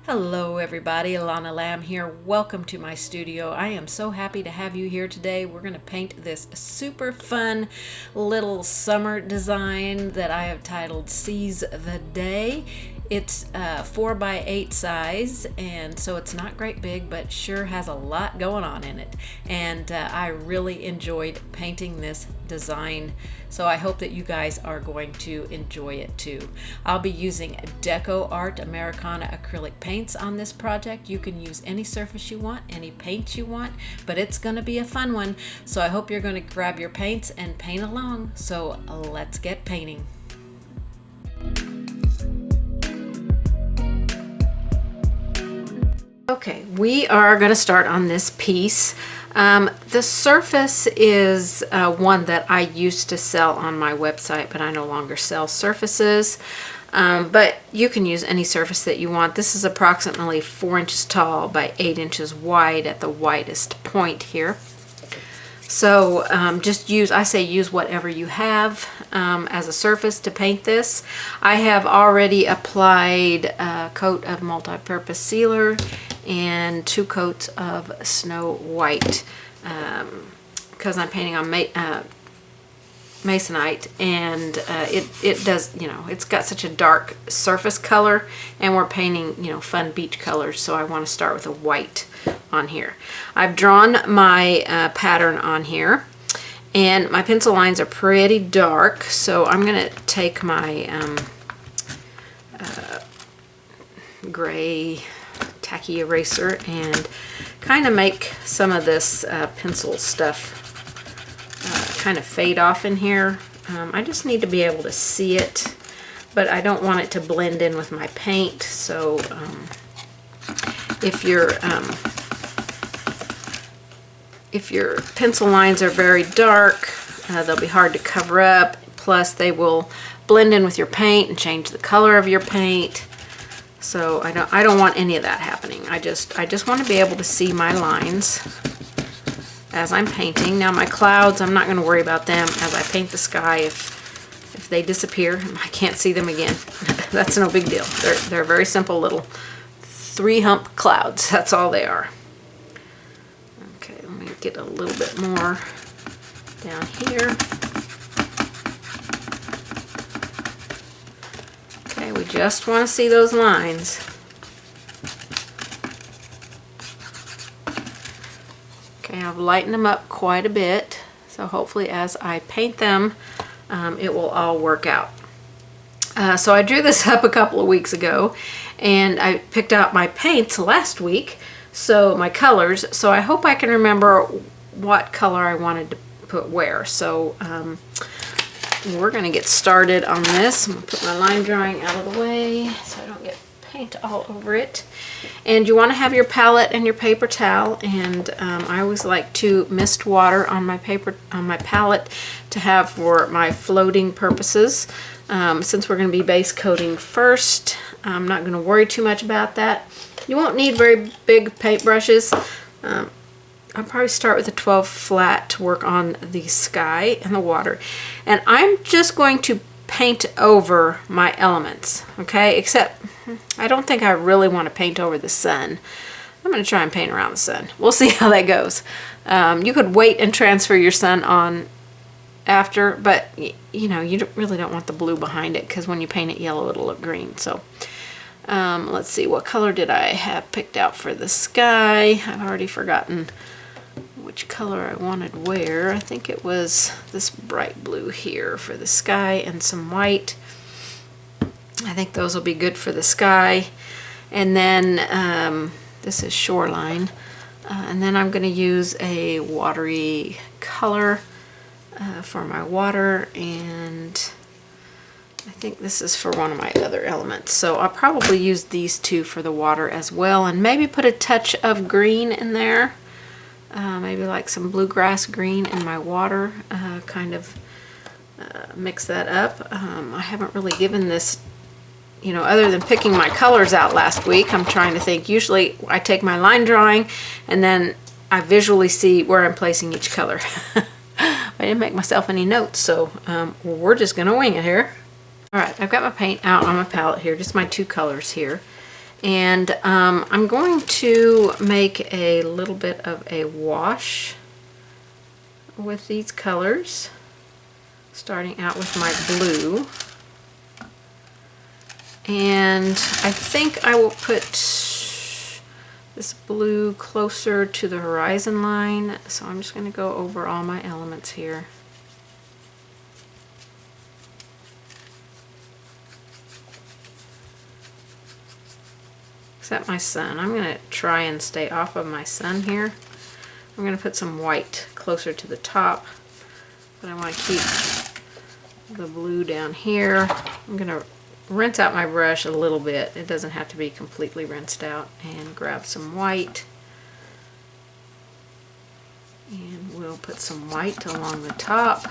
Hello everybody, Lonna Lamb here. Welcome to my studio. I am so happy to have you here today. We're going to paint this super fun little summer design that I have titled Seize the Day. It's 4 by 8 size, and so it's not great big, but sure has a lot going on in it. And I really enjoyed painting this design, so I hope that you guys are going to enjoy it too. I'll be using Deco Art Americana acrylic paints on this project. You can use any surface you want, any paints you want, but it's going to be a fun one. So I hope you're going to grab your paints and paint along. So let's get painting. Okay, we are going to start on this piece. The surface is one that I used to sell on my website, but I no longer sell surfaces. But you can use any surface that you want. This is approximately 4 inches tall by 8 inches wide at the widest point here. So I say use whatever you have as a surface to paint this. I have already applied a coat of multi-purpose sealer and 2 coats of Snow White because I'm painting on Masonite, and it does, it's got such a dark surface color, and we're painting, fun beach colors, so I want to start with a white on here. I've drawn my pattern on here, and my pencil lines are pretty dark, so I'm going to take my gray tacky eraser and kind of make some of this pencil stuff kind of fade off in here. I just need to be able to see it, but I don't want it to blend in with my paint. So if your pencil lines are very dark, they'll be hard to cover up. Plus, they will blend in with your paint and change the color of your paint. So I don't want any of that happening. I just want to be able to see my lines as I'm painting. Now my clouds, I'm not going to worry about them as I paint the sky. If they disappear, I can't see them again. That's no big deal. They're very simple little 3-hump clouds. That's all they are. Okay, let me get a little bit more down here. Okay, we just want to see those lines. Okay, I've lightened them up quite a bit, so hopefully as I paint them, it will all work out. So I drew this up a couple of weeks ago, and I picked out my paints last week, so my colors, so I hope I can remember what color I wanted to put where. So we're going to get started on this. I'm going to put my line drawing out of the way so I don't get paint all over it. And you want to have your palette and your paper towel, and I always like to mist water on my palette to have for my floating purposes. Since we're going to be base coating first, I'm not going to worry too much about that. You won't need very big paint brushes. I'll probably start with a 12 flat to work on the sky and the water. And I'm just going to paint over my elements, okay? Except I don't think I really want to paint over the sun. I'm going to try and paint around the sun. We'll see how that goes. You could wait and transfer your sun on after, but you really don't want the blue behind it, because when you paint it yellow, it'll look green. So let's see, what color did I have picked out for the sky? I've already forgotten which color I wanted where. I think it was this bright blue here for the sky, and some white. I think those will be good for the sky. And then this is shoreline. And then I'm going to use a watery color for my water, and I think this is for one of my other elements. So I'll probably use these two for the water as well, and maybe put a touch of green in there. Maybe like some bluegrass green in my water, kind of mix that up. I haven't really given this, other than picking my colors out last week. I'm trying to think. Usually I take my line drawing and then I visually see where I'm placing each color. I didn't make myself any notes, so we're just going to wing it here. Alright, I've got my paint out on my palette here, just my 2 colors here. And I'm going to make a little bit of a wash with these colors, starting out with my blue. And I think I will put this blue closer to the horizon line, so I'm just going to go over all my elements here. Except my sun. I'm going to try and stay off of my sun here. I'm going to put some white closer to the top, but I want to keep the blue down here. I'm going to rinse out my brush a little bit. It doesn't have to be completely rinsed out. And grab some white. And we'll put some white along the top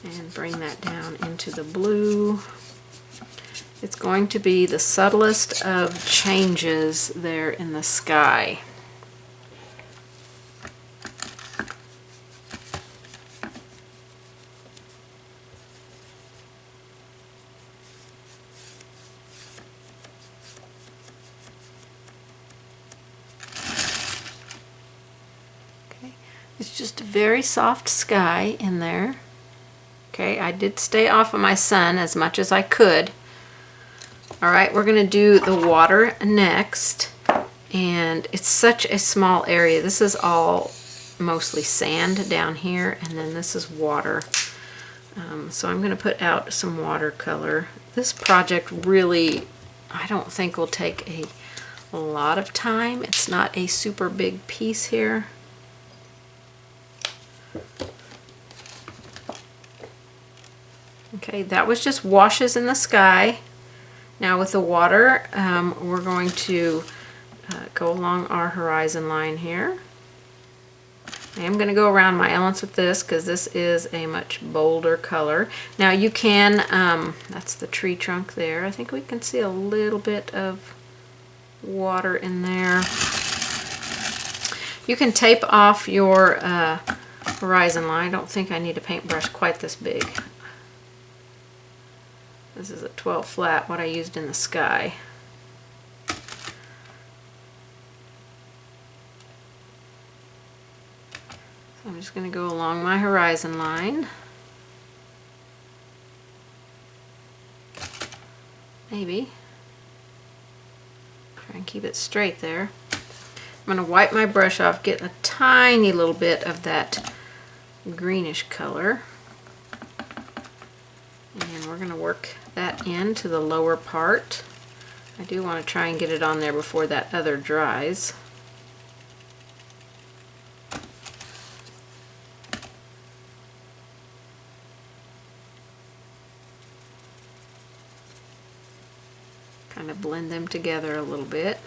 and bring that down into the blue. It's going to be the subtlest of changes there in the sky. Okay, it's just a very soft sky in there. Okay, I did stay off of my sun as much as I could. All right, we're going to do the water next, and it's such a small area. This is all mostly sand down here, and then this is water. So I'm going to put out some watercolor. This project really, I don't think will take a lot of time. It's not a super big piece here. Okay, that was just washes in the sky. Now with the water, we're going to go along our horizon line here. I am going to go around my elements with this because this is a much bolder color. Now you can, that's the tree trunk there. I think we can see a little bit of water in there. You can tape off your horizon line. I don't think I need a paintbrush quite this big. This is a 12 flat, what I used in the sky. So I'm just going to go along my horizon line. Maybe. Try and keep it straight there. I'm going to wipe my brush off, get a tiny little bit of that greenish color. And we're going to work that into the lower part. I do want to try and get it on there before that other dries. Kind of blend them together a little bit.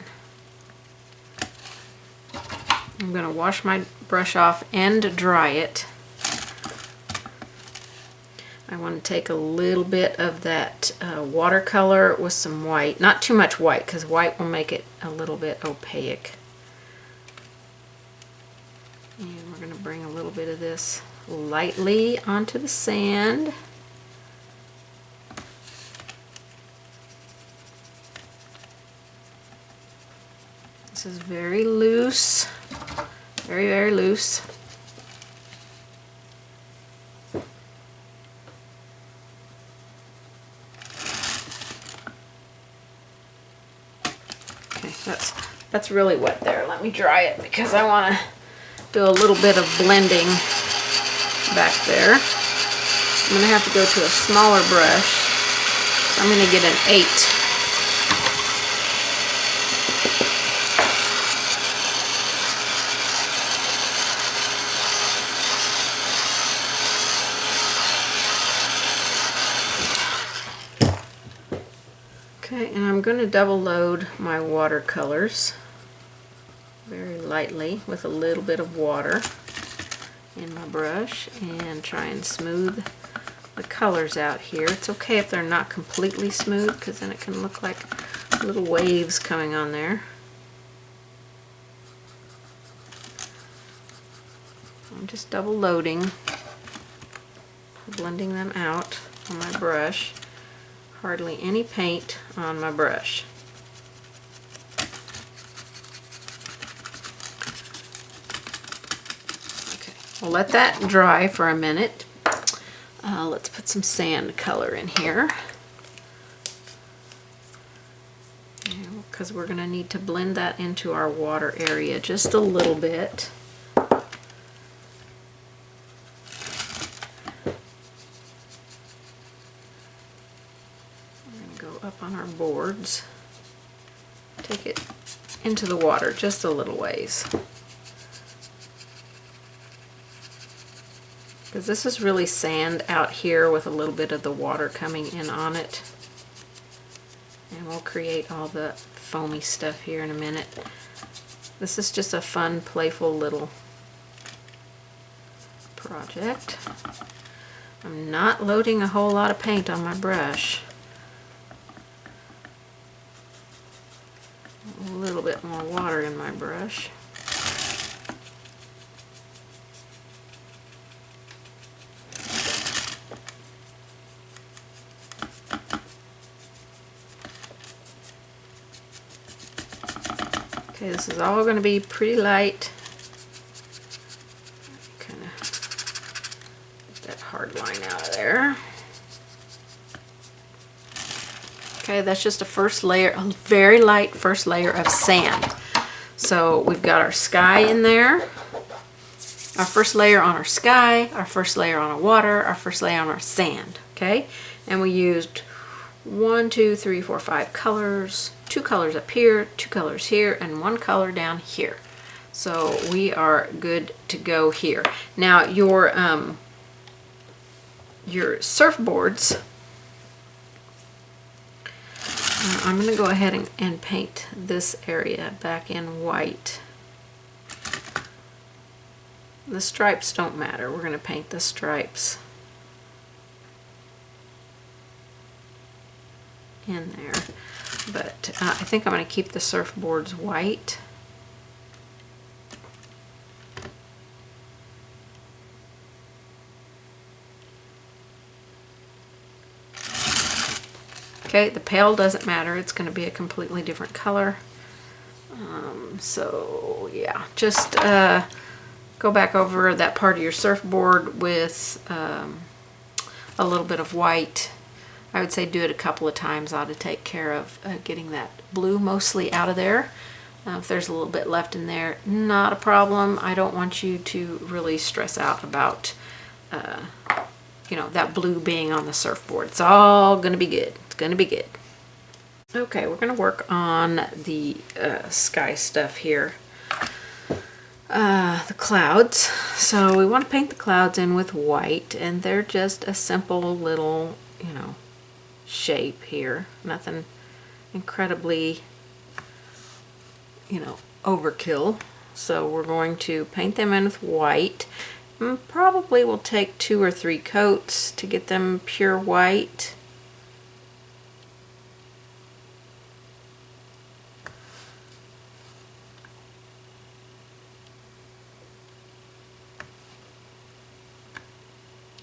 I'm going to wash my brush off and dry it. I want to take a little bit of that watercolor with some white. Not too much white, because white will make it a little bit opaque. And we're going to bring a little bit of this lightly onto the sand. This is very loose, very, very loose. That's really wet there. Let me dry it because I want to do a little bit of blending back there. I'm going to have to go to a smaller brush. I'm going to get an 8. Okay, and I'm going to double load my watercolors very lightly with a little bit of water in my brush and try and smooth the colors out here. It's okay if they're not completely smooth because then it can look like little waves coming on there. I'm just double loading, blending them out on my brush. Hardly any paint on my brush. We'll let that dry for a minute. Let's put some sand color in here, because we're going to need to blend that into our water area just a little bit. We're going to go up on our boards, take it into the water just a little ways, because this is really sand out here with a little bit of the water coming in on it. And we'll create all the foamy stuff here in a minute. This is just a fun, playful little project. I'm not loading a whole lot of paint on my brush. A little bit more water in my brush. Okay, this is all going to be pretty light. Kind of get that hard line out of there. Okay, that's just a first layer, a very light first layer of sand. So we've got our sky in there, our first layer on our sky, our first layer on our water, our first layer on our sand. Okay, and we used 1, 2, 3, 4, 5 colors. 2 colors up here, 2 colors here, and 1 color down here. So we are good to go here. Now your surfboards, I'm going to go ahead and paint this area back in white. The stripes don't matter. We're going to paint the stripes in there. But I think I'm going to keep the surfboards white. Okay, the pail doesn't matter. It's going to be a completely different color. So yeah, just go back over that part of your surfboard with a little bit of white. I would say do it a couple of times. Ought to take care of getting that blue mostly out of there. If there's a little bit left in there, not a problem. I don't want you to really stress out about you know, that blue being on the surfboard. It's all gonna be good. It's gonna be good. Okay, we're gonna work on the sky stuff here. The clouds. So we want to paint the clouds in with white, and they're just a simple little, you know, shape here. Nothing incredibly, you know, overkill. So we're going to paint them in with white. And probably will take 2 or 3 coats to get them pure white.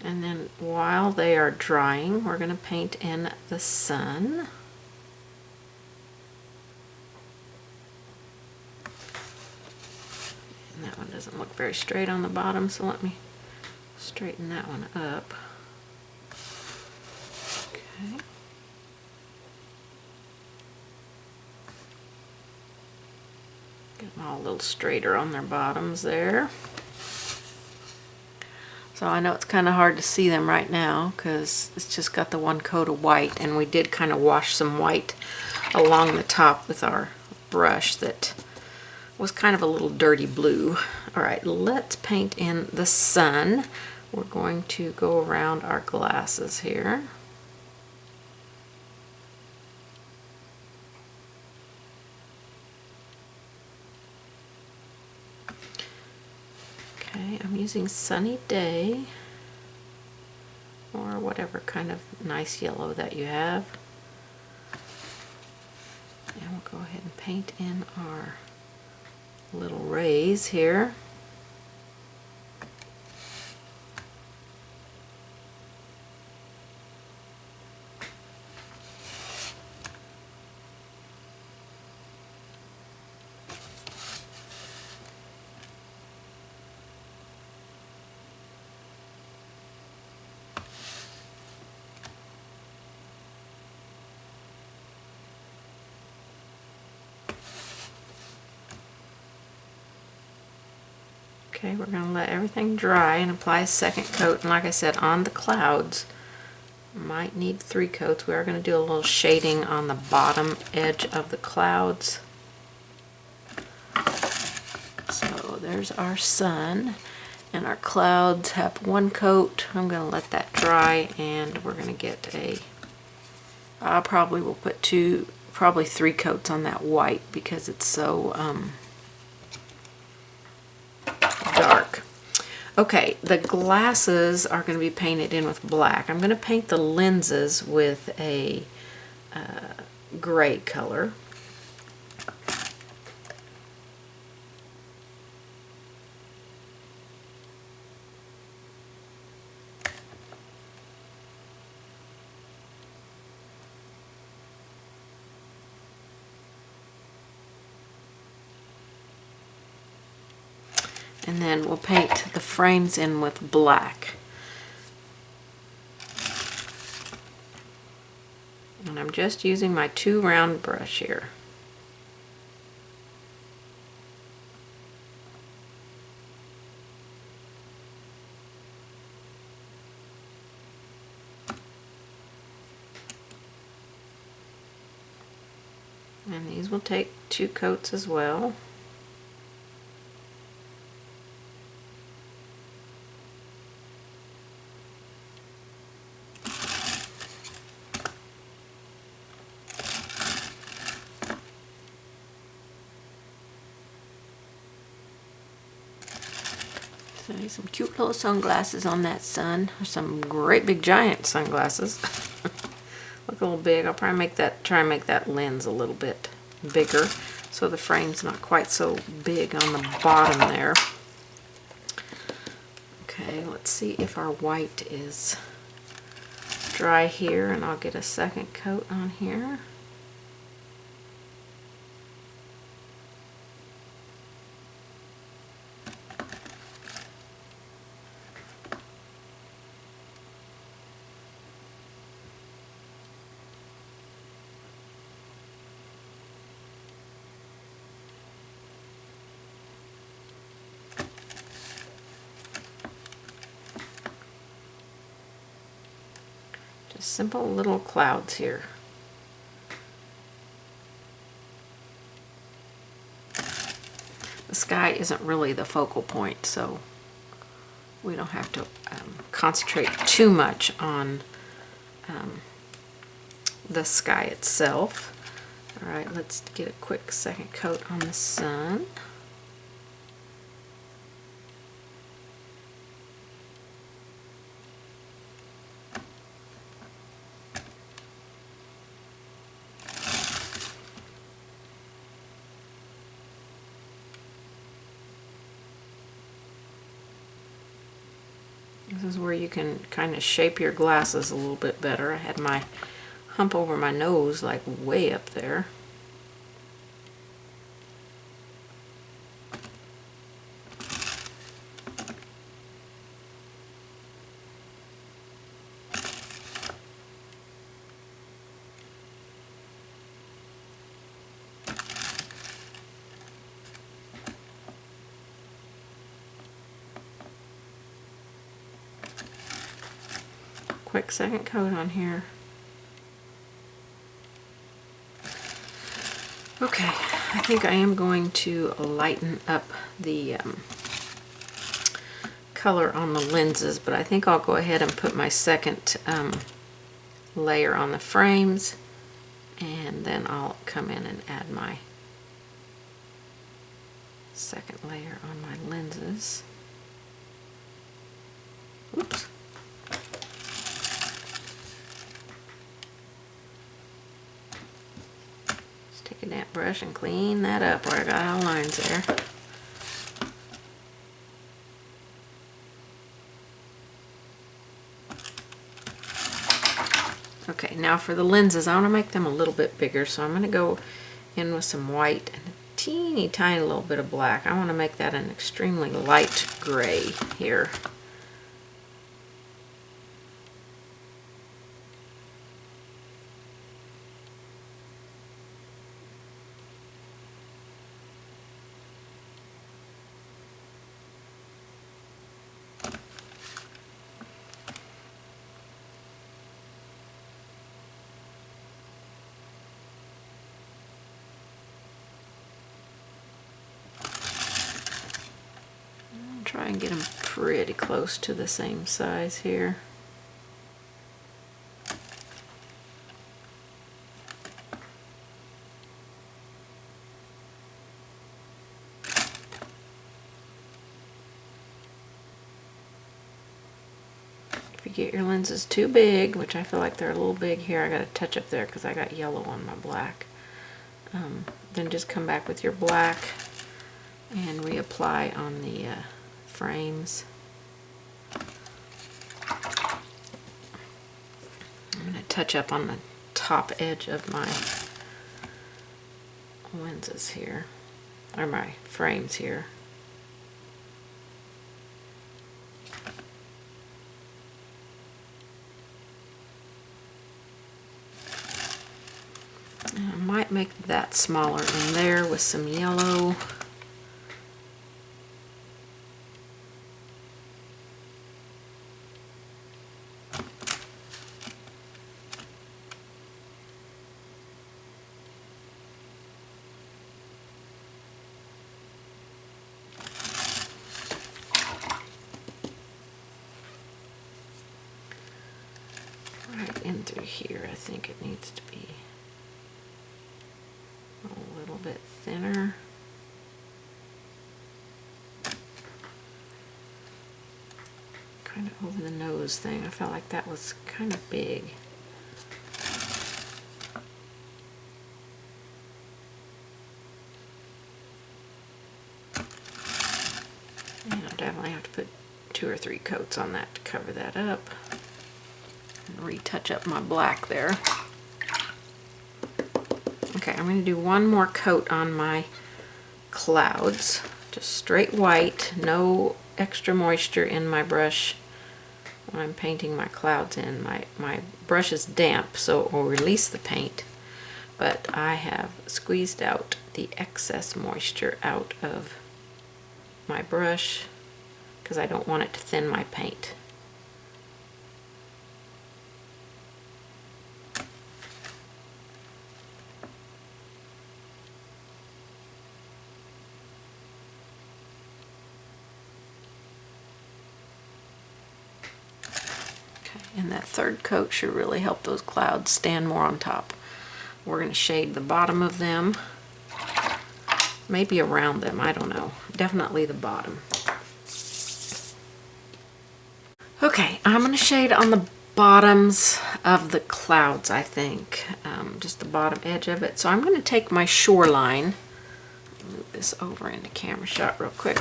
And then while they are drying, we're going to paint in the sun. And that one doesn't look very straight on the bottom, so let me straighten that one up. Okay. Get them all a little straighter on their bottoms there. So I know it's kind of hard to see them right now because it's just got the one coat of white, and we did kind of wash some white along the top with our brush that was kind of a little dirty blue. All right, let's paint in the sun. We're going to go around our glasses here. Okay, I'm using Sunny Day, or whatever kind of nice yellow that you have. And we'll go ahead and paint in our little rays here. Okay, we're going to let everything dry and apply a second coat. And like I said, on the clouds, might need 3 coats. We are going to do a little shading on the bottom edge of the clouds. So there's our sun, and our clouds have 1 coat. I'm going to let that dry, and we're going to get I probably will put 3 coats on that white because it's so dark. Okay, the glasses are going to be painted in with black. I'm going to paint the lenses with a gray color. And then we'll paint the frames in with black. And I'm just using my 2 round brush here. And these will take 2 coats as well. So some cute little sunglasses on that sun. Some great big giant sunglasses. Look a little big. I'll probably try and make that lens a little bit bigger so the frame's not quite so big on the bottom there. Okay, let's see if our white is dry here, and I'll get a second coat on here. Just simple little clouds here. The sky isn't really the focal point, so we don't have to concentrate too much on the sky itself. All right, let's get a quick second coat on the sun. This is where you can kind of shape your glasses a little bit better. I had my hump over my nose like way up there. Quick second coat on here. Okay, I think I am going to lighten up the color on the lenses, but I think I'll go ahead and put my second layer on the frames, and then I'll come in and add my second layer on my lenses. Oops. Take a damp brush and clean that up where I got all lines there. Okay, now for the lenses, I want to make them a little bit bigger, so I'm going to go in with some white and a teeny tiny little bit of black. I want to make that an extremely light gray here. try and get them pretty close to the same size here. If you get your lenses too big, which I feel like they're a little big here, I got to touch up there because I got yellow on my black. Then just come back with your black and reapply on the frames. I'm going to touch up on the top edge of my lenses here, or my frames here. And I might make that smaller in there with some yellow. Right in through here, I think it needs to be a little bit thinner. Kind of over the nose thing. I felt like that was kind of big. And I'll definitely have to put 2 or 3 coats on that to cover that up. And retouch up my black there. Okay, I'm going to do one more coat on my clouds. Just straight white, no extra moisture in my brush when I'm painting my clouds in. My brush is damp, so it will release the paint, but I have squeezed out the excess moisture out of my brush because I don't want it to thin my paint. And that third coat should really help those clouds stand more on top. We're going to shade the bottom of them, maybe around them, I don't know. Definitely the bottom. Okay, I'm going to shade on the bottoms of the clouds, I think. Just the bottom edge of it. So I'm going to take my shoreline, move this over into camera shot real quick.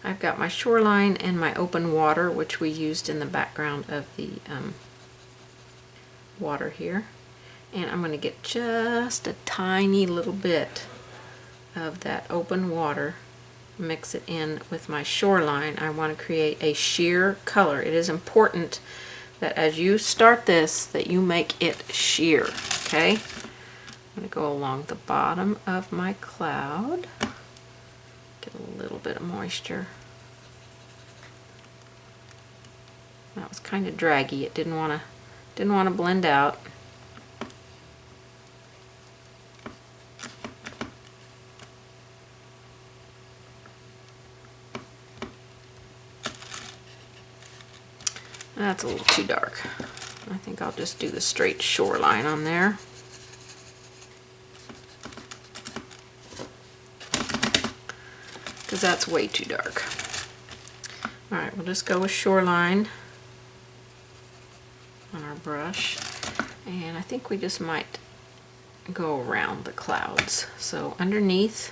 I've got my shoreline and my open water, which we used in the background of the water here. And I'm going to get just a tiny little bit of that open water, mix it in with my shoreline. I want to create a sheer color. It is important that as you start this, that you make it sheer, okay? I'm going to go along the bottom of my cloud. Get a little bit of moisture. That was kind of draggy. It didn't want to blend out. That's a little too dark. I think I'll just do the straight shoreline on there. Because that's way too dark. Alright, we'll just go with shoreline on our brush. And I think we just might go around the clouds. So underneath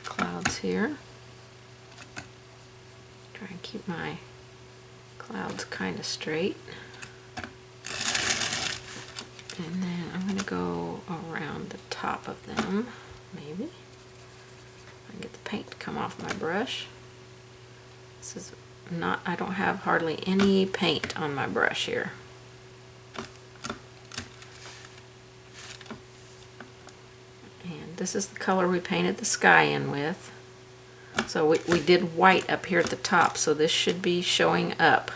the clouds here. Try and keep my clouds kind of straight. And then I'm going to go around the top of them, maybe. I can get the paint to come off my brush. This is not, I don't have hardly any paint on my brush here. And this is the color we painted the sky in with. So we did white up here at the top, so this should be showing up.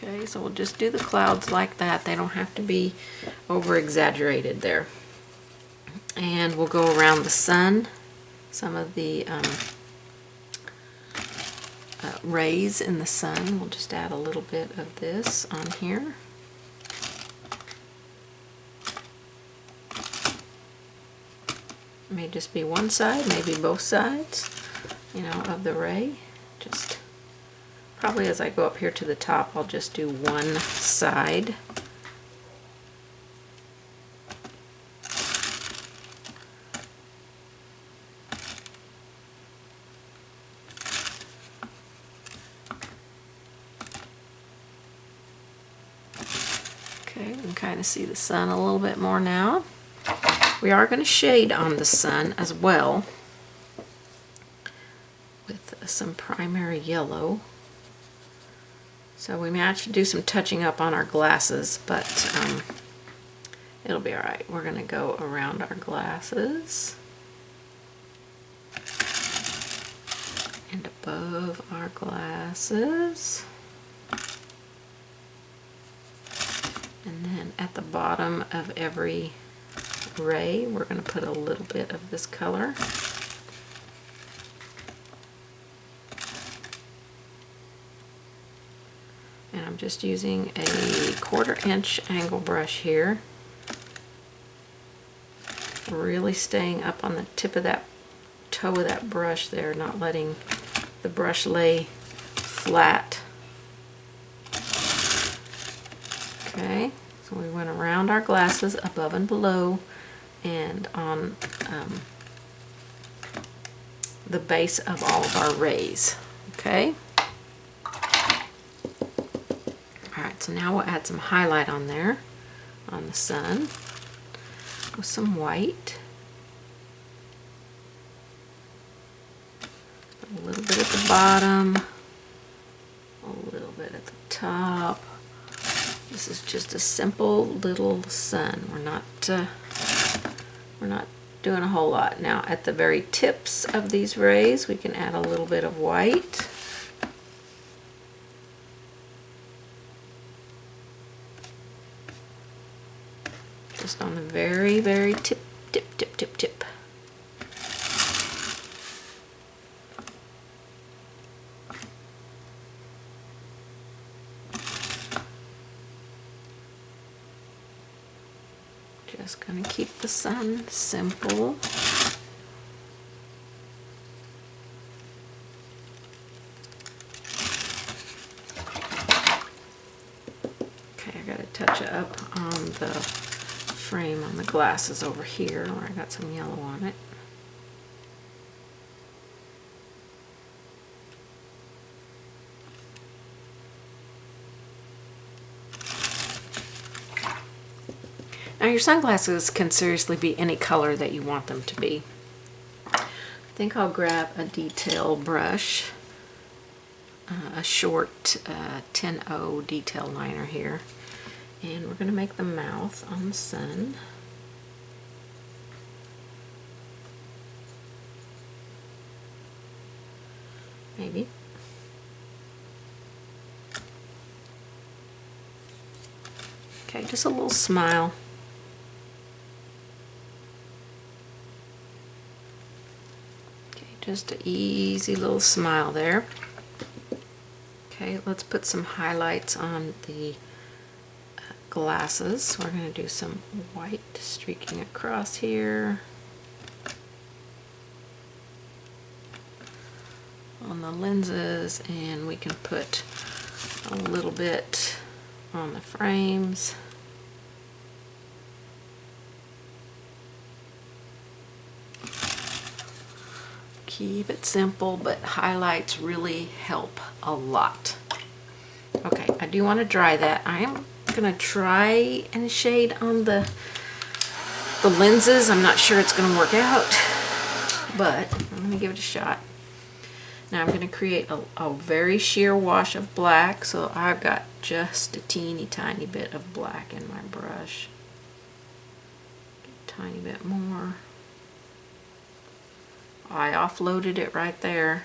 Okay, so we'll just do the clouds like that. They don't have to be over exaggerated there. And we'll go around the sun, some of the rays in the sun. We'll just add a little bit of this on here. May just be one side, maybe both sides, you know, of the ray. Just probably as I go up here to the top, I'll just do one side. Okay, we can kind of see the sun a little bit more now. We are going to shade on the sun as well with some primary yellow. So we may have to do some touching up on our glasses, but it'll be alright. We're going to go around our glasses and above our glasses. And then at the bottom of every ray, we're going to put a little bit of this color. And I'm just using a 1/4 inch angle brush here. Really staying up on the tip of that toe of that brush there, not letting the brush lay flat. Okay, so we went around our glasses, above and below, and on the base of all of our rays. Okay. Alright, so now we'll add some highlight on there, on the sun, with some white. A little bit at the bottom, a little bit at the top. This is just a simple little sun. We're not doing a whole lot. Now at the very tips of these rays, we can add a little bit of white. Just on the very, very tip. Just going to keep the sun simple. Okay, I got to touch it up on the frame on the glasses over here where I got some yellow on it. Now your sunglasses can seriously be any color that you want them to be. I think I'll grab a detail brush, a short 10-0 detail liner here, and we're going to make the mouth on the sun. Maybe. Okay, just a little smile. Just an easy little smile there. Okay, let's put some highlights on the glasses. We're going to do some white streaking across here. On the lenses, and we can put a little bit on the frames. Keep it simple, but highlights really help a lot. Okay, I do want to dry that. I am going to try and shade on the lenses. I'm not sure it's going to work out, but I'm going to give it a shot. Now I'm going to create a very sheer wash of black, so I've got just a teeny tiny bit of black in my brush. A tiny bit more. I offloaded it right there.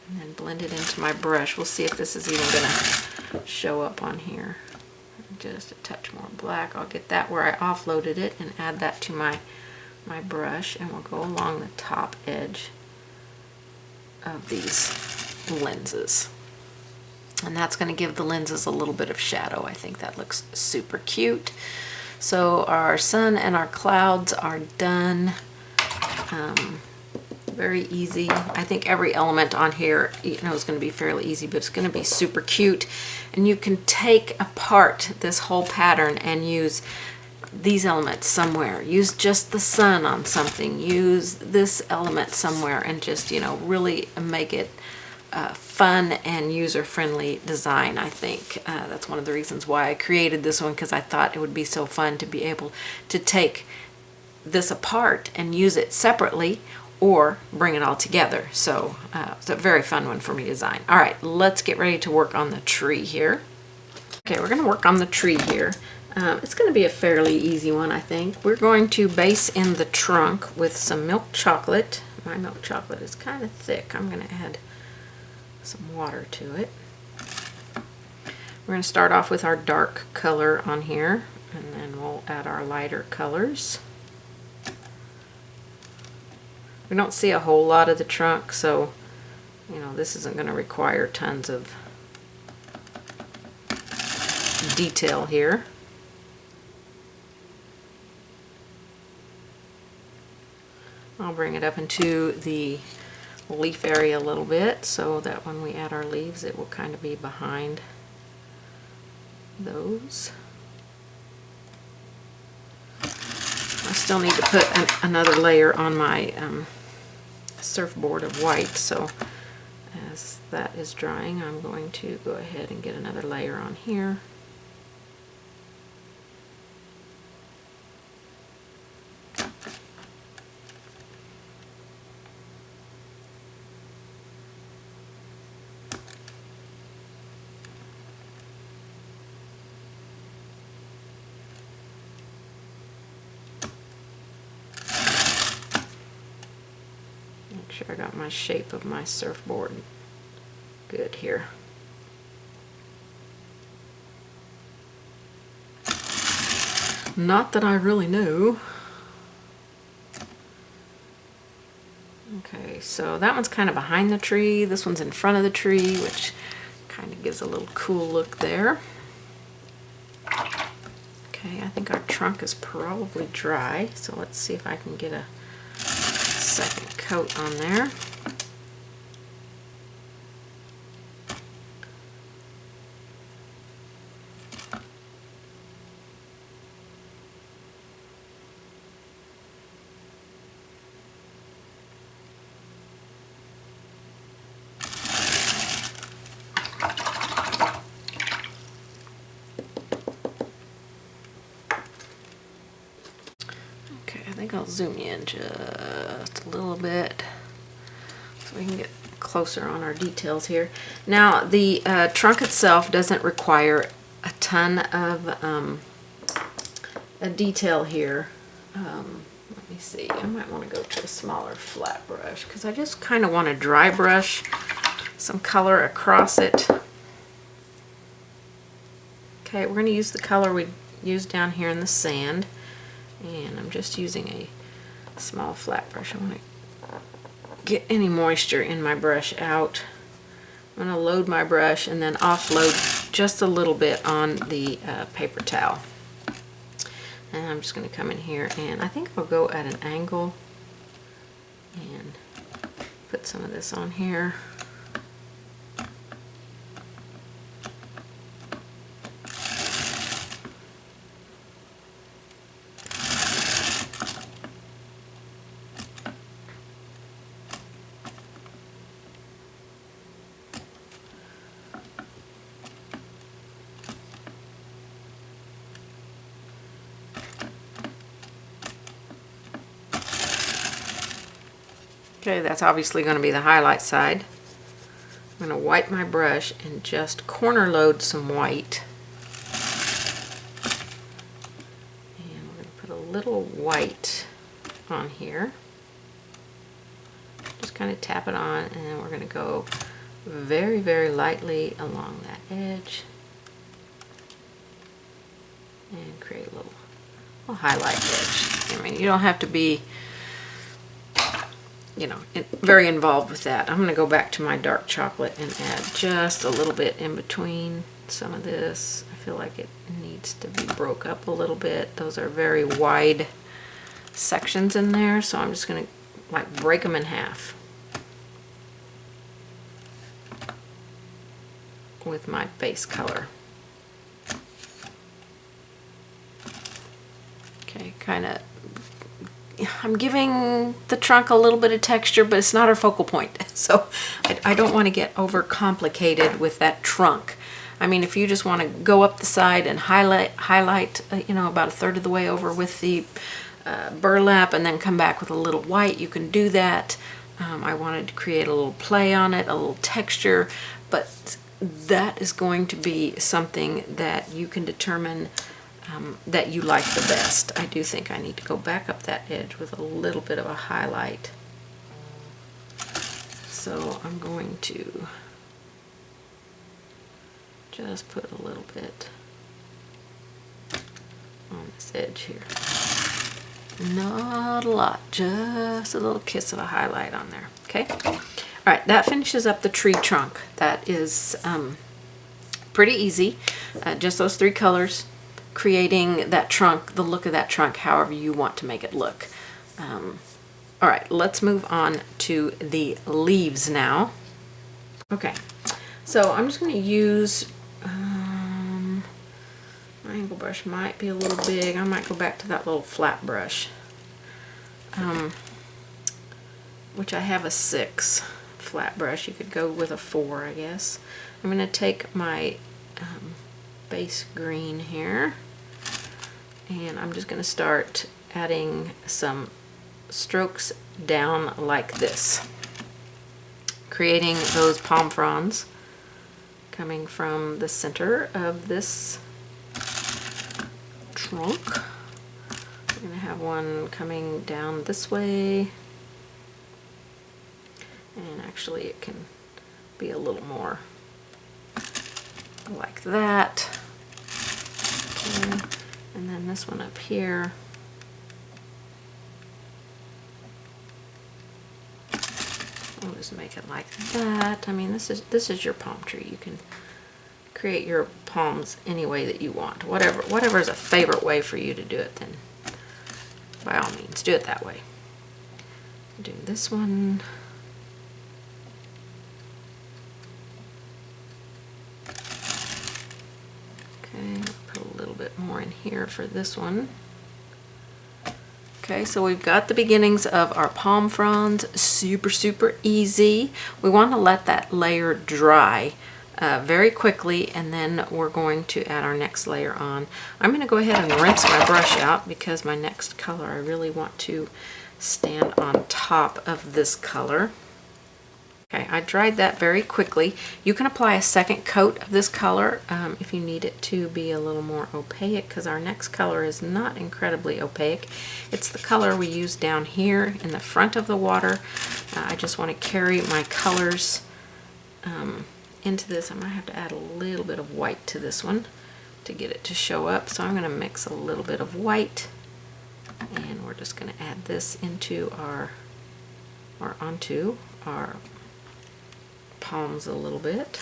and then blend it into my brush. We'll see if this is even gonna show up on here. Just a touch more black. I'll get that where I offloaded it and add that to my brush, and we'll go along the top edge of these lenses. And that's going to give the lenses a little bit of shadow. I think that looks super cute. So our sun and our clouds are done. Very easy. I think every element on here, you know, is going to be fairly easy, but it's going to be super cute. And you can take apart this whole pattern and use these elements somewhere. Use just the sun on something. Use this element somewhere, and just, you know, really make it fun and user-friendly design. I think that's one of the reasons why I created this one, because I thought it would be so fun to be able to take this apart and use it separately or bring it all together. So it's a very fun one for me to design. All right, let's get ready to work on the tree here. Okay, we're going to work on the tree here. It's going to be a fairly easy one, I think. We're going to base in the trunk with some milk chocolate. My milk chocolate is kind of thick. I'm going to add some water to it. We're going to start off with our dark color on here, and then we'll add our lighter colors. We don't see a whole lot of the trunk, so you know, this isn't going to require tons of detail here. I'll bring it up into the leaf area a little bit, so that when we add our leaves, it will kind of be behind those. I still need to put another layer on my surfboard of white, so as that is drying, I'm going to go ahead and get another layer on here. Make sure I got my shape of my surfboard good here. Not that I really know. Okay, so that one's kind of behind the tree. This one's in front of the tree, which kind of gives a little cool look there. Okay, I think our trunk is probably dry, so let's see if I can get a second coat on there. I think I'll zoom in just a little bit so we can get closer on our details here. Now the trunk itself doesn't require a ton of a detail here. Let me see, I might want to go to a smaller flat brush because I just kind of want to dry brush some color across it. Okay, we're going to use the color we used down here in the sand. And I'm just using a small flat brush. I want to get any moisture in my brush out. I'm going to load my brush and then offload just a little bit on the paper towel. And I'm just going to come in here, and I think I'll go at an angle and put some of this on here. Okay, that's obviously going to be the highlight side. I'm going to wipe my brush and just corner load some white. And we're going to put a little white on here. Just kind of tap it on, and then we're going to go very, very lightly along that edge and create a little highlight edge. I mean, you don't have to be, you know, very involved with that. I'm going to go back to my dark chocolate and add just a little bit in between some of this. I feel like it needs to be broke up a little bit. Those are very wide sections in there, so I'm just going to like break them in half with my base color. Okay, kind of, I'm giving the trunk a little bit of texture, but it's not our focal point. So I don't want to get over complicated with that trunk. I mean, if you just want to go up the side and highlight, you know, about a third of the way over with the burlap and then come back with a little white, you can do that. I wanted to create a little play on it, a little texture, but that is going to be something that you can determine that you like the best. I do think I need to go back up that edge with a little bit of a highlight. So I'm going to just put a little bit on this edge here. Not a lot, just a little kiss of a highlight on there. Okay. All right, that finishes up the tree trunk. That is pretty easy. Just those three colors, creating that trunk, the look of that trunk, however you want to make it look. All right, let's move on to the leaves now. Okay, so I'm just going to use, my angle brush might be a little big. I might go back to that little flat brush, which I have a 6 flat brush. You could go with a 4, I guess. I'm going to take my base green here, and I'm just going to start adding some strokes down like this, creating those palm fronds coming from the center of this trunk. I'm going to have one coming down this way, and actually it can be a little more like that. Okay. And then this one up here, I'll just make it like that. I mean, this is your palm tree. You can create your palms any way that you want. Whatever is a favorite way for you to do it, then by all means do it that way. Do this one. Okay, put a little bit more in here for this one. Okay, so we've got the beginnings of our palm fronds. Super, super easy. We want to let that layer dry very quickly, and then we're going to add our next layer on. I'm going to go ahead and rinse my brush out because my next color, I really want to stand on top of this color. Okay, I dried that very quickly. You can apply a second coat of this color if you need it to be a little more opaque, because our next color is not incredibly opaque. It's the color we use down here in the front of the water. I just want to carry my colors into this. I might have to add a little bit of white to this one to get it to show up. So I'm going to mix a little bit of white, and we're just going to add this into onto our palms a little bit.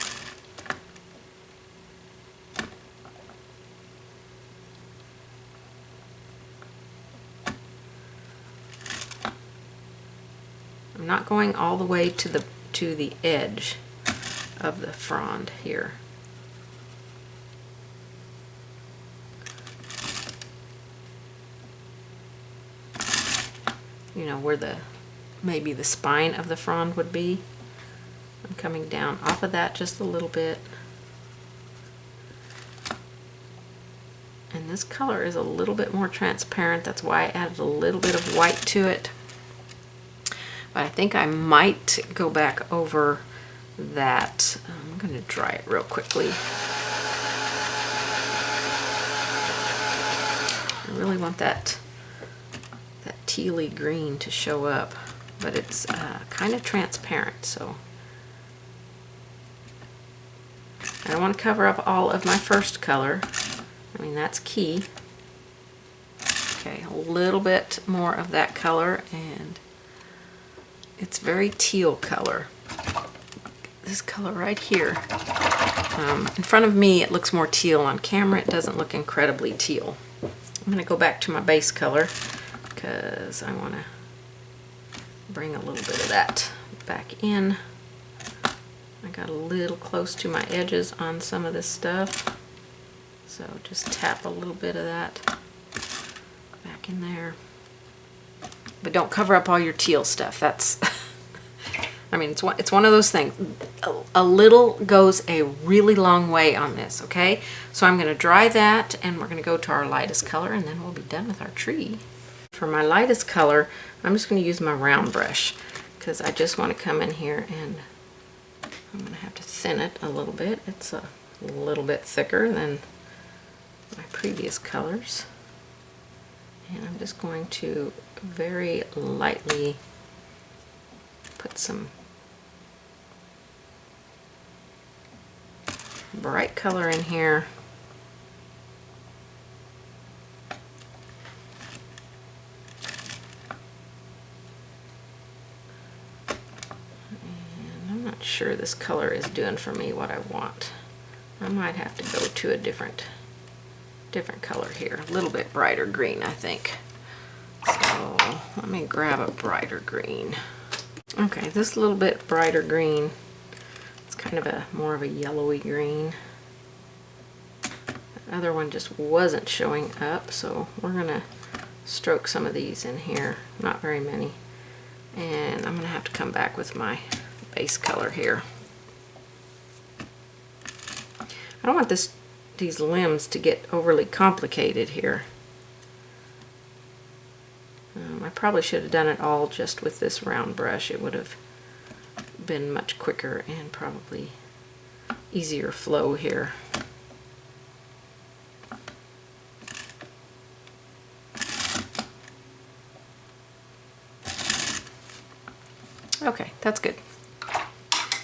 I'm not going all the way to the edge of the frond here. You know, where maybe the spine of the frond would be. I'm coming down off of that just a little bit. And this color is a little bit more transparent. That's why I added a little bit of white to it. But I think I might go back over that. I'm going to dry it real quickly. I really want that tealy green to show up, but it's kind of transparent, so I don't want to cover up all of my first color. I mean, that's key. Okay, a little bit more of that color, and it's very teal color. This color right here. In front of me, it looks more teal. On camera, it doesn't look incredibly teal. I'm going to go back to my base color because I want to bring a little bit of that back in. I got a little close to my edges on some of this stuff, so just tap a little bit of that back in there. But don't cover up all your teal stuff. That's, I mean, it's one of those things. A little goes a really long way on this, okay? So I'm going to dry that, and we're going to go to our lightest color, and then we'll be done with our tree. For my lightest color, I'm just going to use my round brush because I just want to come in here and I'm going to have to thin it a little bit. It's a little bit thicker than my previous colors. And I'm just going to very lightly put some bright color in here. Sure this color is doing for me what I want. I might have to go to a different color here, a little bit brighter green, I think. So let me grab a brighter green. Okay, this little bit brighter green, it's kind of a more of a yellowy green. The other one just wasn't showing up, so we're gonna stroke some of these in here, not very many, and I'm gonna have to come back with my base color here. I don't want these limbs to get overly complicated here. I probably should have done it all just with this round brush. It would have been much quicker and probably easier flow here. Okay, that's good.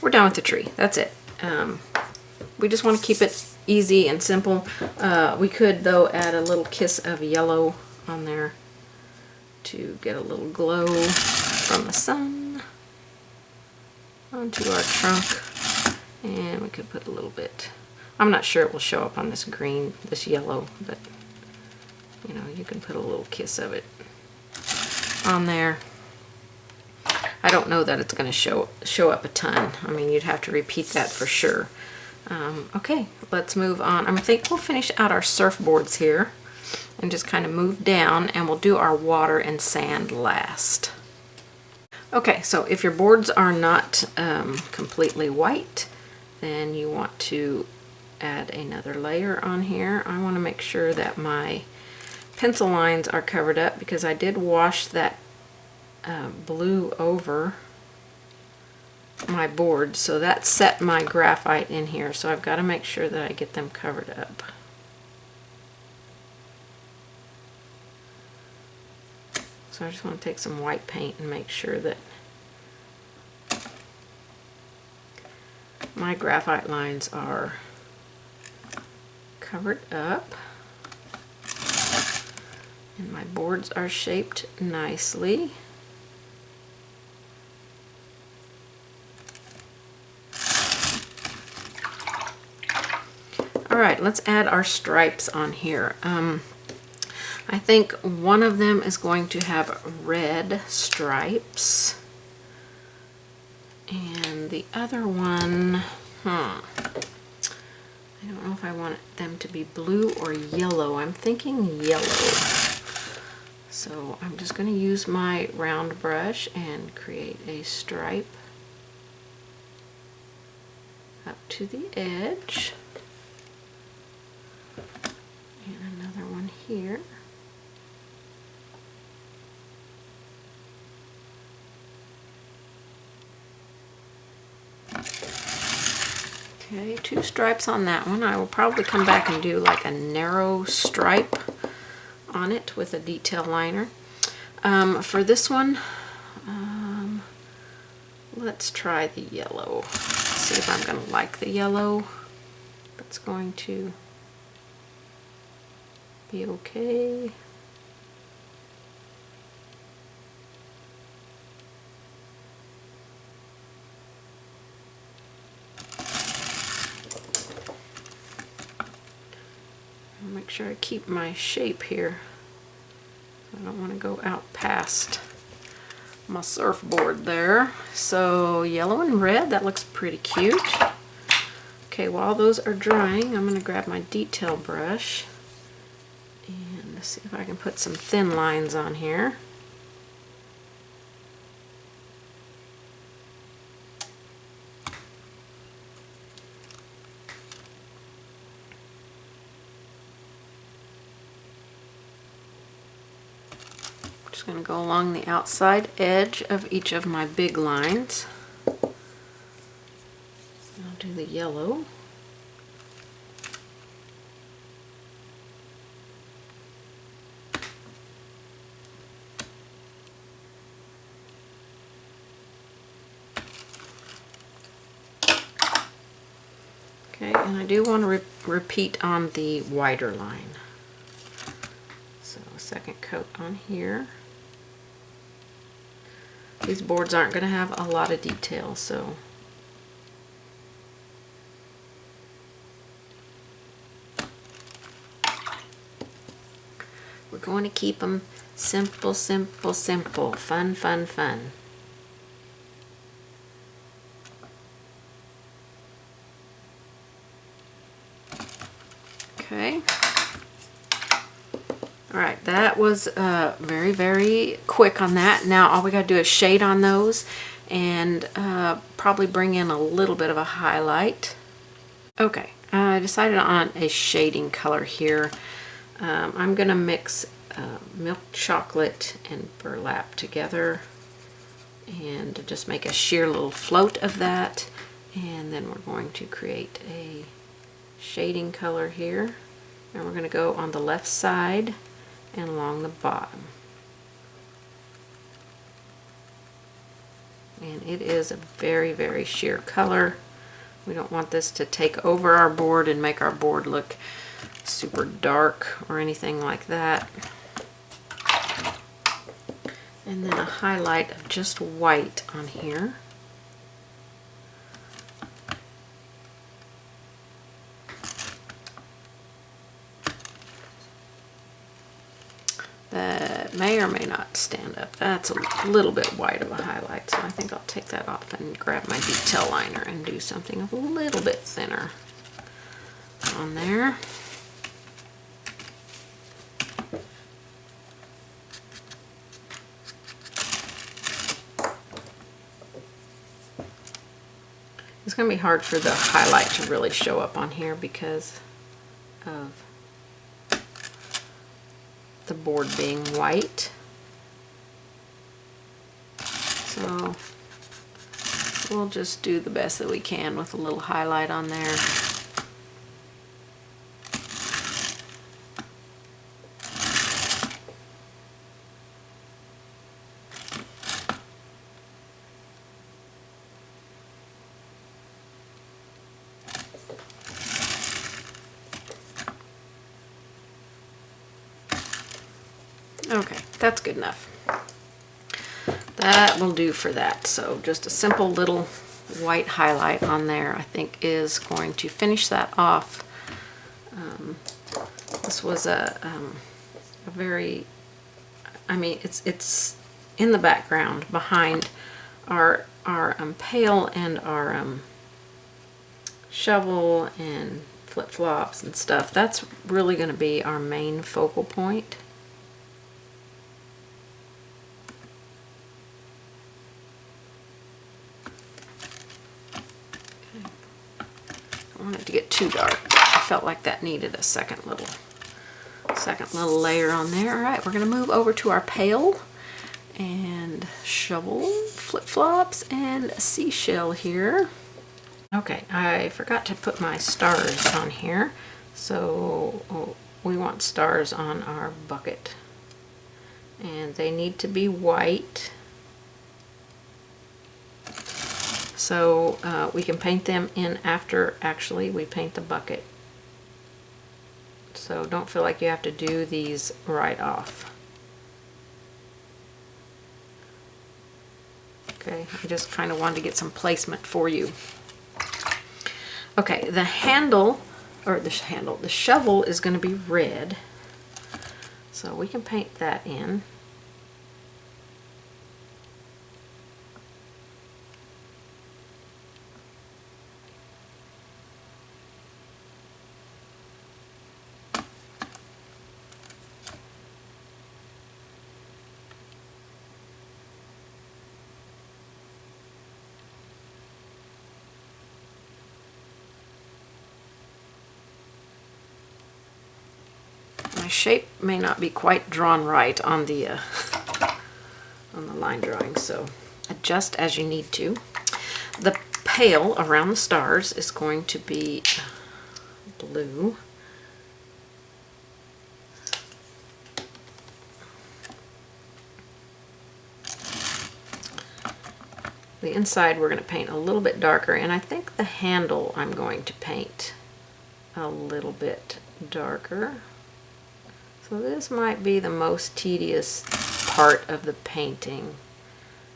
We're done with the tree. That's it. We just want to keep it easy and simple. We could, though, add a little kiss of yellow on there to get a little glow from the sun onto our trunk. And we could put a little bit. I'm not sure it will show up on this green, this yellow, but you know, you can put a little kiss of it on there. I don't know that it's going to show up a ton. I mean, you'd have to repeat that for sure. Okay, let's move on. I think we'll finish out our surfboards here and just kind of move down, and we'll do our water and sand last. Okay, so if your boards are not completely white, then you want to add another layer on here. I want to make sure that my pencil lines are covered up because I did wash that blue over my board, so that set my graphite in here, so I've got to make sure that I get them covered up. So I just want to take some white paint and make sure that my graphite lines are covered up and my boards are shaped nicely. Alright, let's add our stripes on here. I think one of them is going to have red stripes. And the other one, I don't know if I want them to be blue or yellow. I'm thinking yellow. So I'm just going to use my round brush and create a stripe up to the edge. And another one here. Okay, 2 stripes on that one. I will probably come back and do like a narrow stripe on it with a detail liner. For this one, let's try the yellow. See if I'm going to like the yellow. it's going to be okay. I'll make sure I keep my shape here. I don't want to go out past my surfboard there. So yellow and red, that looks pretty cute. Okay, while those are drying, I'm going to grab my detail brush and see if I can put some thin lines on here. Just going to go along the outside edge of each of my big lines. I'll do the yellow. Okay, and I do want to repeat on the wider line. So a second coat on here. These boards aren't going to have a lot of detail, so we're going to keep them simple, simple, simple. Fun, fun, fun. Okay. Alright, that was very, very quick on that. Now all we got to do is shade on those and probably bring in a little bit of a highlight. Okay, I decided on a shading color here. I'm going to mix milk chocolate and burlap together and just make a sheer little float of that. And then we're going to create a shading color here. And we're going to go on the left side and along the bottom. And it is a very, very sheer color. We don't want this to take over our board and make our board look super dark or anything like that. And then a highlight of just white on here. That may or may not stand up. That's a little bit wide of a highlight, so I think I'll take that off and grab my detail liner and do something a little bit thinner on there. It's going to be hard for the highlight to really show up on here because of the board being white. So we'll just do the best that we can with a little highlight on there. Okay, that's good enough. That will do for that. So just a simple little white highlight on there I think is going to finish that off. This was a very, I mean, it's in the background behind our pail and our shovel and flip-flops and stuff. That's really going to be our main focal point. I don't want it to get too dark. I felt like that needed a second little layer on there. All right, we're going to move over to our pail and shovel, flip-flops, and a seashell here. Okay, I forgot to put my stars on here, so we want stars on our bucket, and they need to be white. So we can paint them in after actually we paint the bucket So don't feel like you have to do these right off. Okay, I just kind of wanted to get some placement for you. Okay, the handle, or the shovel is going to be red. So we can paint that in. My shape may not be quite drawn right on the line drawing, so adjust as you need to. The pale around the stars is going to be blue. The inside we're going to paint a little bit darker, and I think the handle I'm going to paint a little bit darker. So this might be the most tedious part of the painting.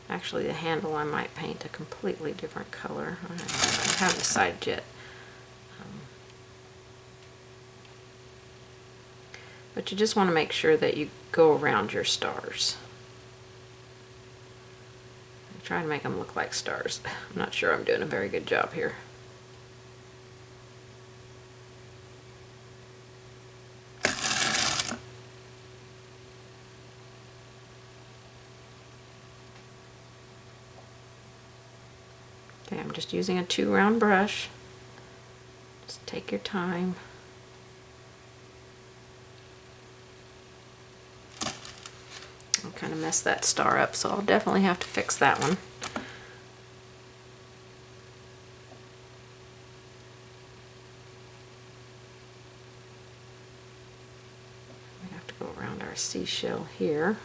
Actually, the handle I might paint a completely different color. I haven't decided yet. But you just want to make sure that you go around your stars. Try to make them look like stars. I'm not sure I'm doing a very good job here. Okay, I'm just using a 2-round brush. Just take your time. I kind of messed that star up, so I'll definitely have to fix that one. We have to go around our seashell here.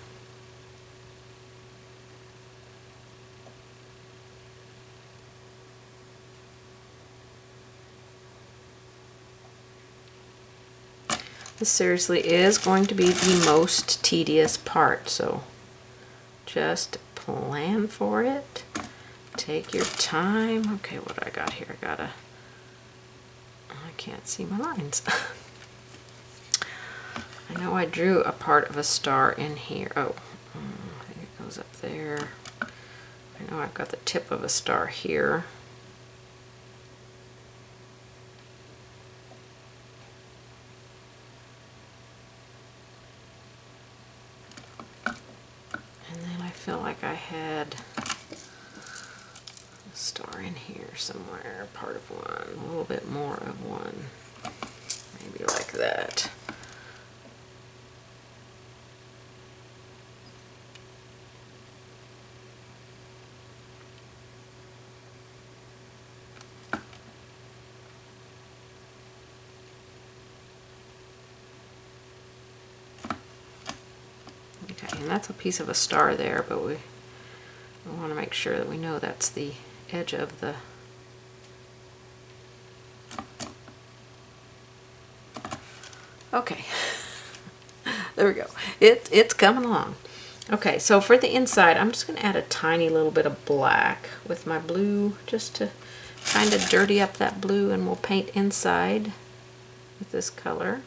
This seriously is going to be the most tedious part, so just plan for it. Take your time. Okay, what do I got here? I can't see my lines. I know I drew a part of a star in here. Oh, I think it goes up there. I know I've got the tip of a star here. I feel like I had a star in here somewhere, part of one, a little bit more of one, maybe like that. And that's a piece of a star there, but we want to make sure that we know that's the edge of the... Okay, there we go. It's coming along. Okay, so for the inside, I'm just going to add a tiny little bit of black with my blue, just to kind of dirty up that blue, and we'll paint inside with this color.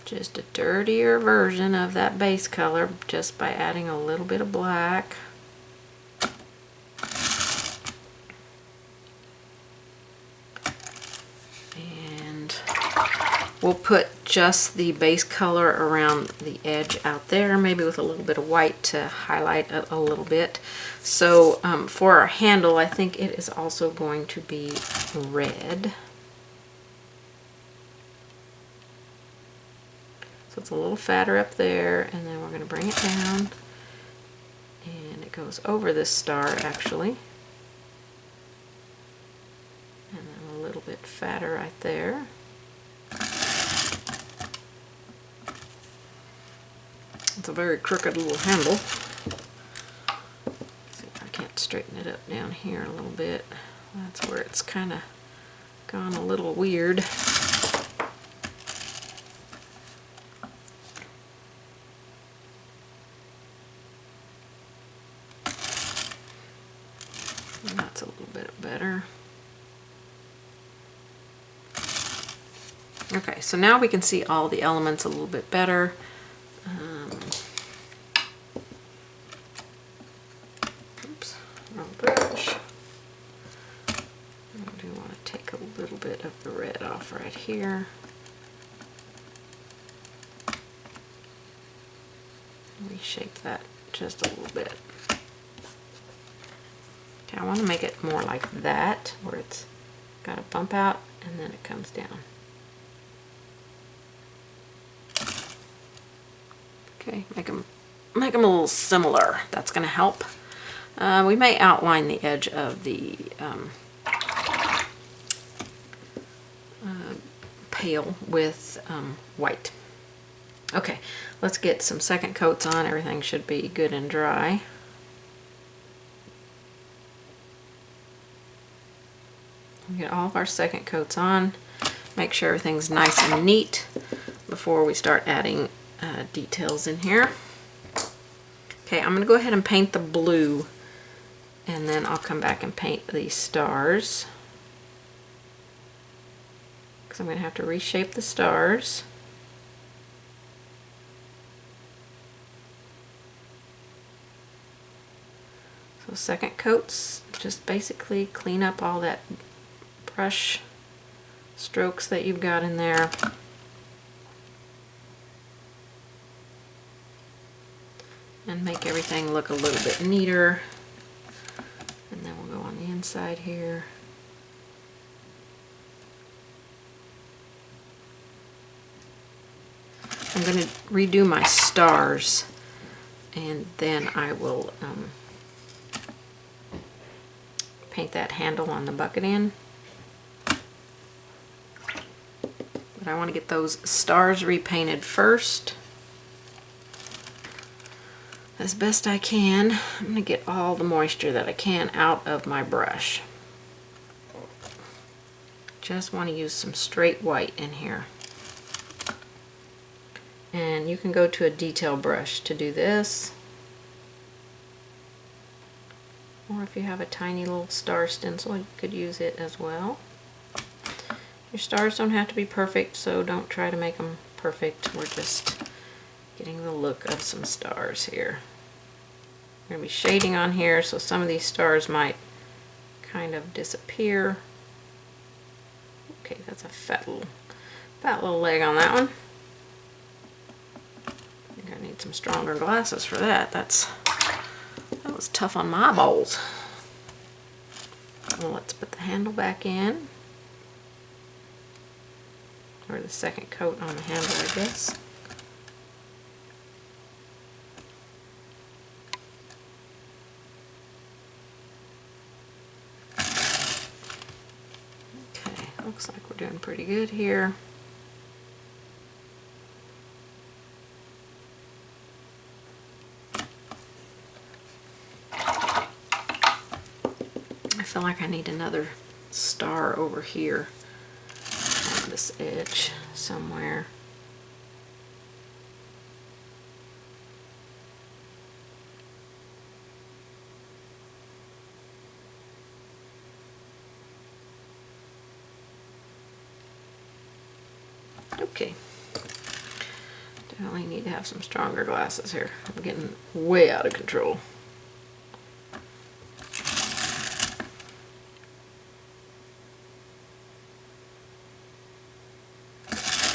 Just a dirtier version of that base color, just by adding a little bit of black. And we'll put just the base color around the edge out there, maybe with a little bit of white to highlight a little bit. So for our handle, I think it is also going to be red. So it's a little fatter up there, and then we're going to bring it down, and it goes over this star actually, and then a little bit fatter right there. It's a very crooked little handle. See if I can't straighten it up down here a little bit. That's where it's kind of gone a little weird. And that's a little bit better. Okay, so now we can see all the elements a little bit better. Oops, wrong brush. I do want to take a little bit of the red off right here. Reshape that just a little bit. Okay, I want to make it more like that, where it's got a bump out and then it comes down. Okay, make them a little similar. That's going to help. We may outline the edge of the pail with white. Okay, let's get some second coats on. Everything should be good and dry. Get all of our second coats on. Make sure everything's nice and neat before we start adding details in here. Okay, I'm going to go ahead and paint the blue, and then I'll come back and paint these stars, because I'm going to have to reshape the stars. So second coats just basically clean up all that brush strokes that you've got in there. And make everything look a little bit neater. And then we'll go on the inside here. I'm going to redo my stars, and then I will paint that handle on the bucket in. But I want to get those stars repainted first as best I can. I'm going to get all the moisture that I can out of my brush. Just want to use some straight white in here. And you can go to a detail brush to do this. Or if you have a tiny little star stencil, you could use it as well. Your stars don't have to be perfect, so don't try to make them perfect. We're just getting the look of some stars here. We're going to be shading on here, so some of these stars might kind of disappear. Okay, that's a fat little leg on that one. I think I need some stronger glasses for that. That was tough on my eyeballs. Well, let's put the handle back in. Or the second coat on the handle, I guess. Okay, looks like we're doing pretty good here. I feel like I need another star over here on this edge somewhere. Okay. Definitely need to have some stronger glasses here. I'm getting way out of control.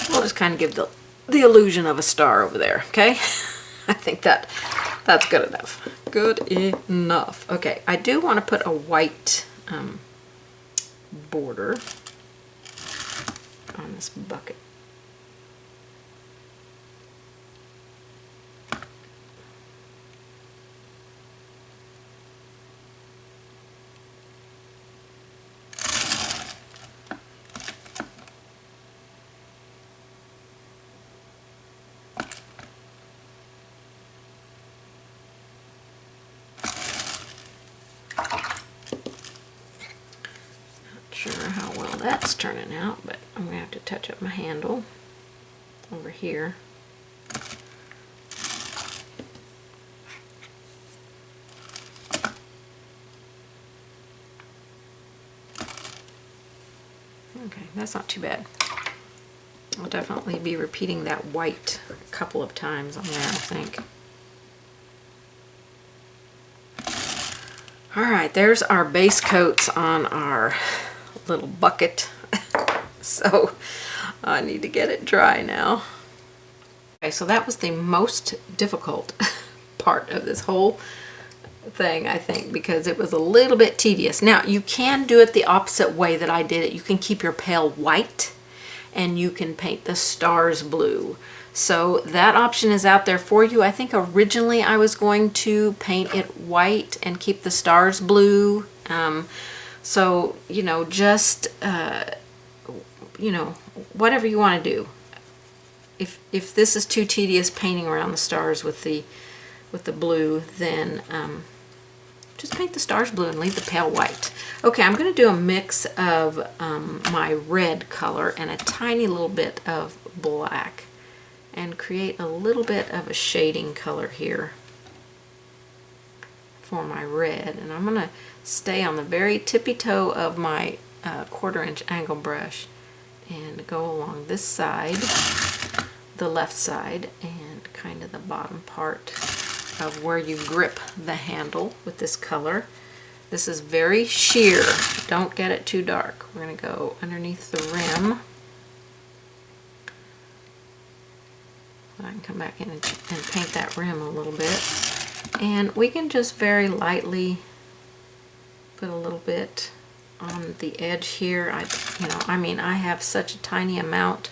We'll just kind of give the illusion of a star over there, okay? I think that's good enough. Good enough. Okay, I do want to put a white border on this bucket. sure how well that's turning out, but I'm going to have to touch up my handle over here. Okay, that's not too bad. I'll definitely be repeating that white a couple of times on there, I think. All right, there's our base coats on our little bucket. So I need to get it dry now. Okay, so that was the most difficult part of this whole thing, I think, because it was a little bit tedious. Now, you can do it the opposite way that I did it. You can keep your pail white and you can paint the stars blue. So that option is out there for you. I think originally I was going to paint it white and keep the stars blue. So, you know, just, you know, whatever you want to do. If this is too tedious painting around the stars with the blue, then just paint the stars blue and leave the pail white. Okay, I'm going to do a mix of my red color and a tiny little bit of black and create a little bit of a shading color here for my red. And I'm going to stay on the very tippy toe of my 1/4 inch angle brush and go along this side, the left side, and kind of the bottom part of where you grip the handle with this color. This is very sheer. Don't get it too dark. We're going to go underneath the rim. I can come back in and paint that rim a little bit. And we can just very lightly put a little bit on the edge here. I have such a tiny amount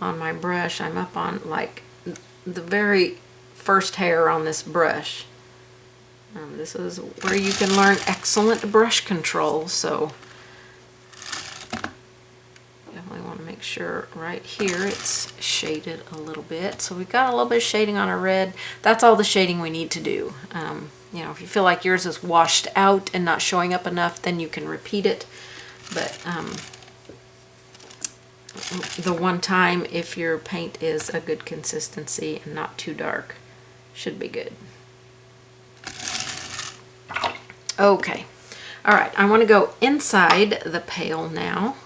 on my brush. I'm up on like the very first hair on this brush. This is where you can learn excellent brush control, so definitely want to make sure right here it's shaded a little bit. So we've got a little bit of shading on our red. That's all the shading we need to do. You know, if you feel like yours is washed out and not showing up enough, then you can repeat it. But the one time, if your paint is a good consistency and not too dark, should be good. Okay, all right, I want to go inside the pail now.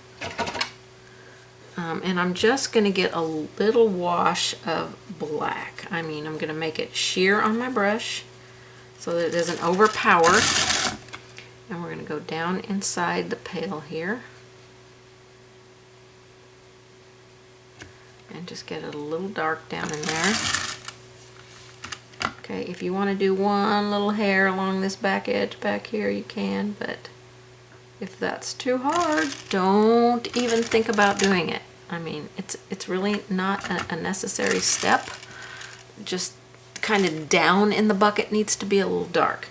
And I'm just going to get a little wash of black. I'm going to make it sheer on my brush so that it doesn't overpower. And we're going to go down inside the pail here. And just get it a little dark down in there. Okay, if you want to do one little hair along this back edge back here, you can, but if that's too hard, don't even think about doing it. It's really not a necessary step. Just kind of down in the bucket needs to be a little dark.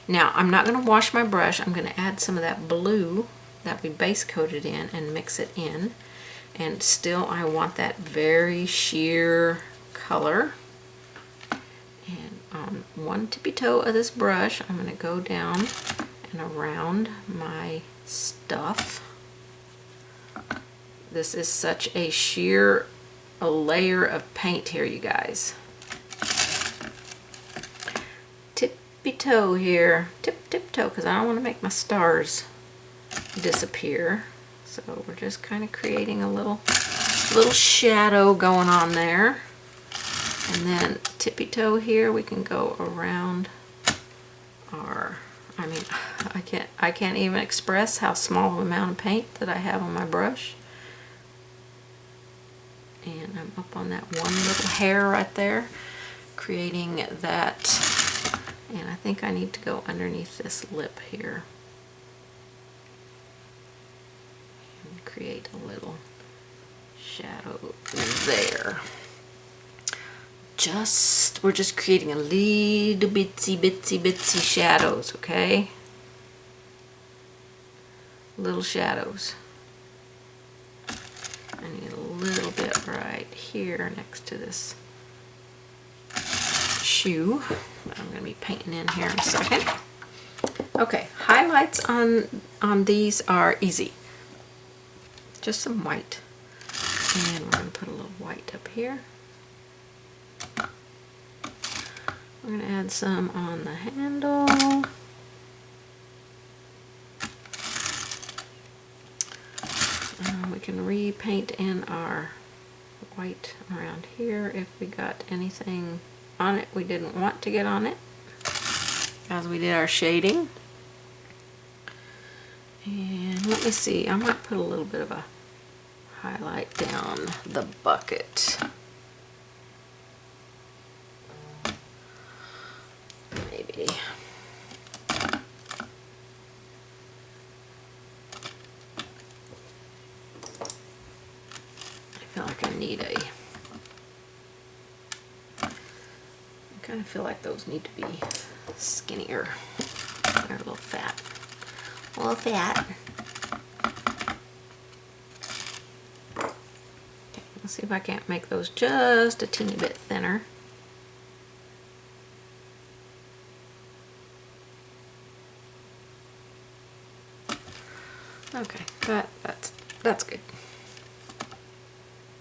Now, I'm not going to wash my brush. I'm going to add some of that blue that we base coated in and mix it in. And still, I want that very sheer color. And on one tippy toe of this brush, I'm going to go down and around my stuff. This is such a sheer layer of paint here, you guys. Tippy toe here, tip toe, because I don't want to make my stars disappear. So we're just kind of creating a little shadow going on there. And then tippy toe here, we can go around our, I can't even express how small of an amount of paint that I have on my brush. And I'm up on that one little hair right there, creating that, and I think I need to go underneath this lip here. And create a little shadow there. We're just creating a little bitsy shadows, okay? Little shadows. I need a little bit right here next to this shoe. I'm going to be painting in here in a second. Okay, highlights on these are easy. just some white. And we're going to put a little white up here. We're going to add some on the handle. We can repaint in our white around here if we got anything on it we didn't want to get on it as we did our shading. And let me see, I might put a little bit of a highlight down the bucket. Maybe. I feel like I need a, I kind of feel like those need to be skinnier. They're a little fat. A little fat. Okay, let's see if I can't make those just a teeny bit thinner. Okay, that's good.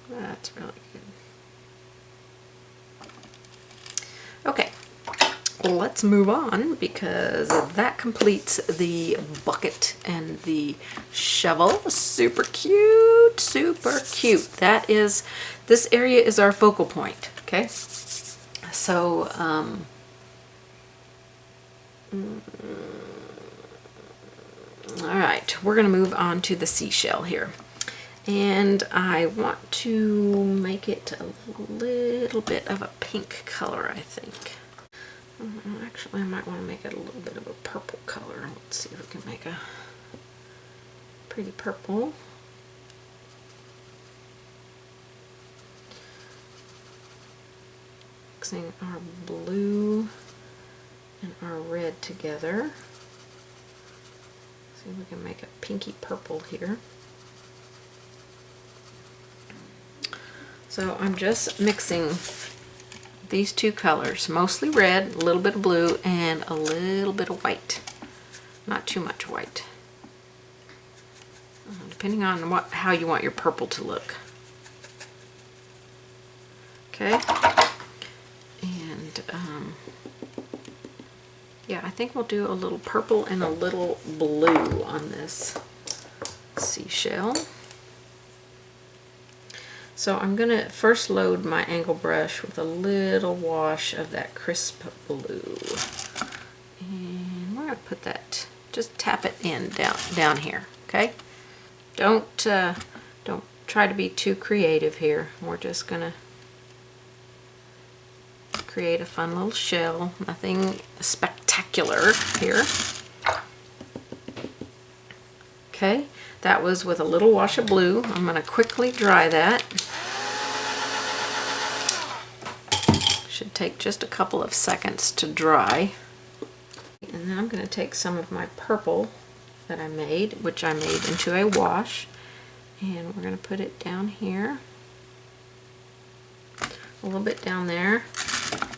That's really good. Okay, well, let's move on because that completes the bucket and the shovel. Super cute, super cute. That is, this area is our focal point, okay? So, all right, we're gonna move on to the seashell here. And I want to make it a little bit of a pink color, I think. Actually, I might want to make it a little bit of a purple color. Let's see if we can make a pretty purple. Mixing our blue and our red together. See if we can make a pinky purple here. So I'm just mixing these two colors, mostly red, a little bit of blue, and a little bit of white. Not too much white. Depending on how you want your purple to look. Okay. And yeah, I think we'll do a little purple and a little blue on this seashell. So I'm going to first load my angle brush with a little wash of that crisp blue. And we're going to put that, just tap it in down here, okay? Don't try to be too creative here. We're just going to create a fun little shell. Nothing spectacular here. Okay, that was with a little wash of blue. I'm going to quickly dry that. Should take just a couple of seconds to dry. And then I'm going to take some of my purple that I made, which I made into a wash, and we're going to put it down here, a little bit down there,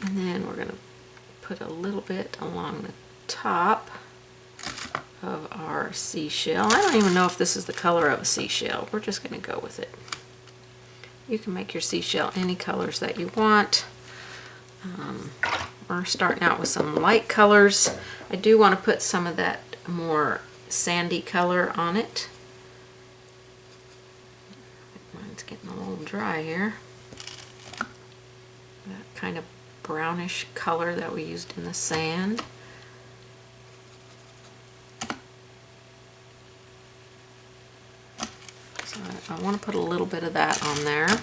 and then we're going to put a little bit along the top of our seashell. I don't even know if this is the color of a seashell. We're just going to go with it. You can make your seashell any colors that you want. We're starting out with some light colors. I do want to put some of that more sandy color on it. Mine's getting a little dry here. That kind of brownish color that we used in the sand. So I want to put a little bit of that on there.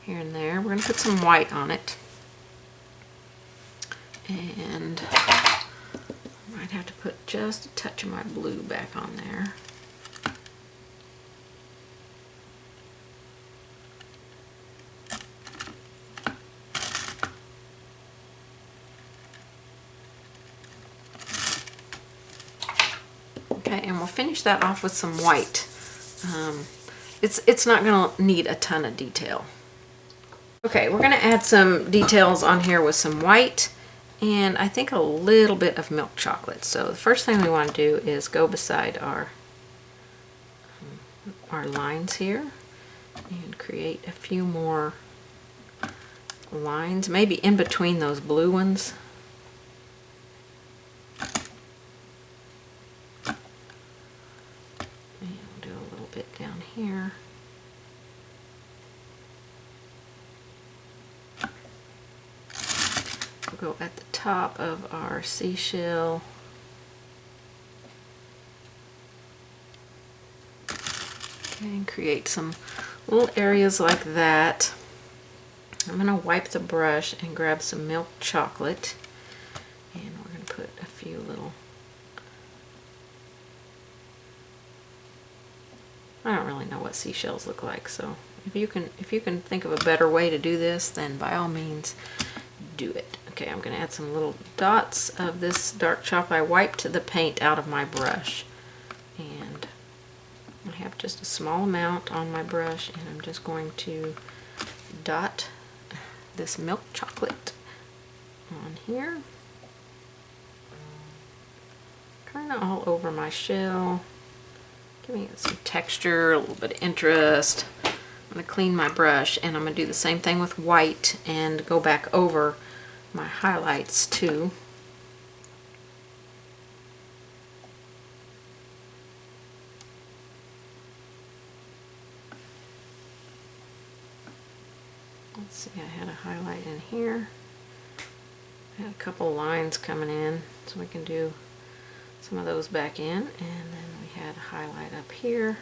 Here and there. We're going to put some white on it. And I might have to put just a touch of my blue back on there. Okay, and we'll finish that off with some white. It's not going to need a ton of detail. Okay, we're going to add some details on here with some white and I think a little bit of milk chocolate. So the first thing we want to do is go beside our our lines here and create a few more lines, maybe in between those blue ones. And we'll do a little bit down here. We'll go at the top of our seashell. And create some little areas like that. I'm going to wipe the brush and grab some milk chocolate, and we're going to put a few little, I don't really know what seashells look like, so if you can think of a better way to do this, then by all means do it. Okay, I'm going to add some little dots of this dark chocolate. I wiped the paint out of my brush, and I have just a small amount on my brush, and I'm just going to dot this milk chocolate on here, kind of all over my shell, giving it some texture, a little bit of interest. I'm going to clean my brush, and I'm going to do the same thing with white and go back over my highlights too. Let's see, I had a highlight in here. I had a couple lines coming in, so we can do some of those back in. And then we had a highlight up here.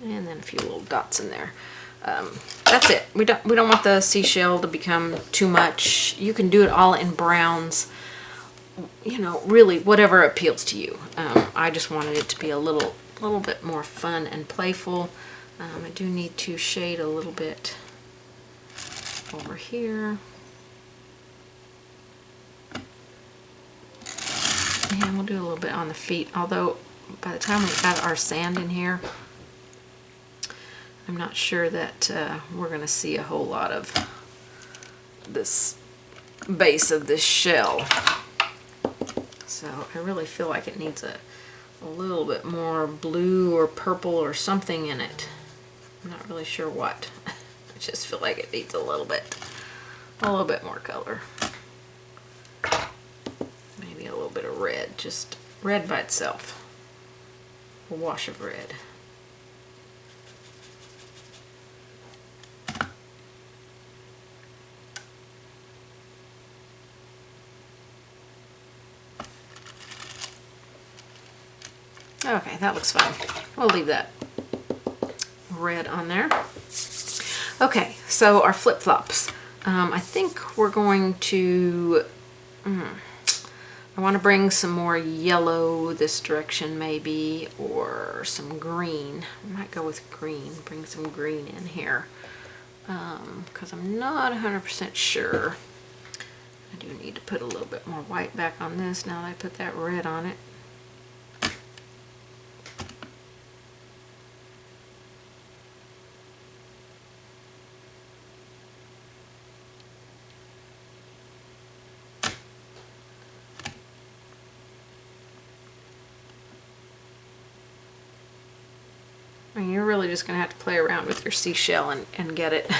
And then a few little dots in there. That's it. We don't want the seashell to become too much. You can do it all in browns. You know, really whatever appeals to you. I just wanted it to be a little bit more fun and playful. I do need to shade a little bit over here. And we'll do a little bit on the feet, although by the time we add our sand in here, I'm not sure that we're going to see a whole lot of this base of this shell. So I really feel like it needs a little bit more blue or purple or something in it. I'm not really sure what. I just feel like it needs a little bit more color. Maybe a little bit of red, just red by itself. A wash of red. Okay, that looks fine. We'll leave that red on there. Okay, so our flip-flops. I think we're going to, I want to bring some more yellow this direction maybe, or some green. I might go with green, bring some green in here, because I'm not 100% sure. I do need to put a little bit more white back on this now that I put that red on it. I mean, you're really just going to have to play around with your seashell and get it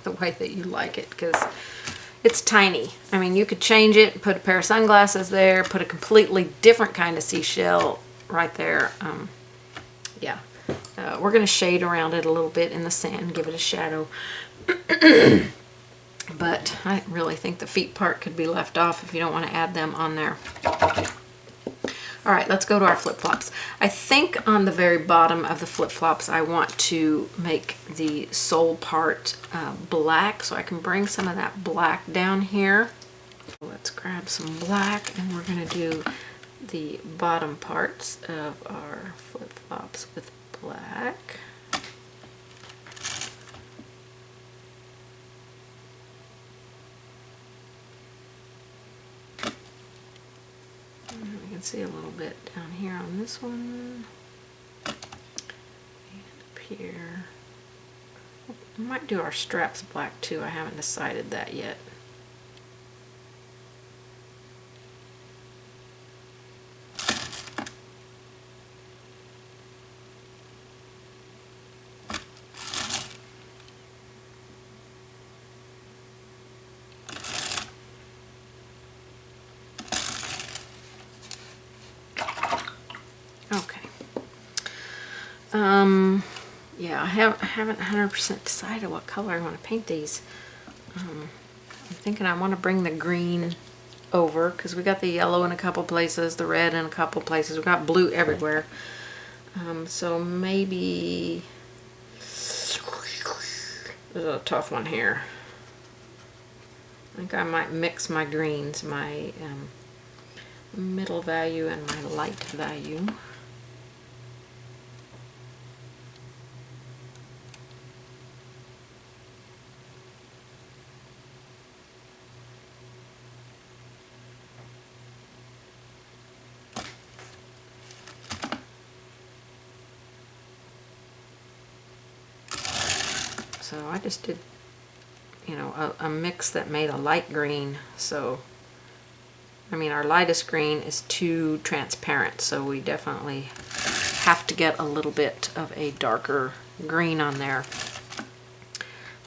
the way that you like it, because it's tiny. I mean, you could change it, put a pair of sunglasses there, put a completely different kind of seashell right there. Yeah. We're going to shade around it a little bit in the sand, give it a shadow. But I really think the feet part could be left off if you don't want to add them on there. All right, let's go to our flip-flops. I think on the very bottom of the flip-flops, I want to make the sole part black, so I can bring some of that black down here. Let's grab some black, and we're going to do the bottom parts of our flip-flops with black. We can see a little bit down here on this one, and up here. I might do our straps black too. I haven't decided that yet. Yeah, I haven't 100% decided what color I want to paint these. I'm thinking I want to bring the green over because we got the yellow in a couple places, the red in a couple places. We got blue everywhere. So maybe this is a tough one here. I think I might mix my greens, my middle value and my light value. So I just did, you know, a mix that made a light green. So, I mean, our lightest green is too transparent, so we definitely have to get a little bit of a darker green on there.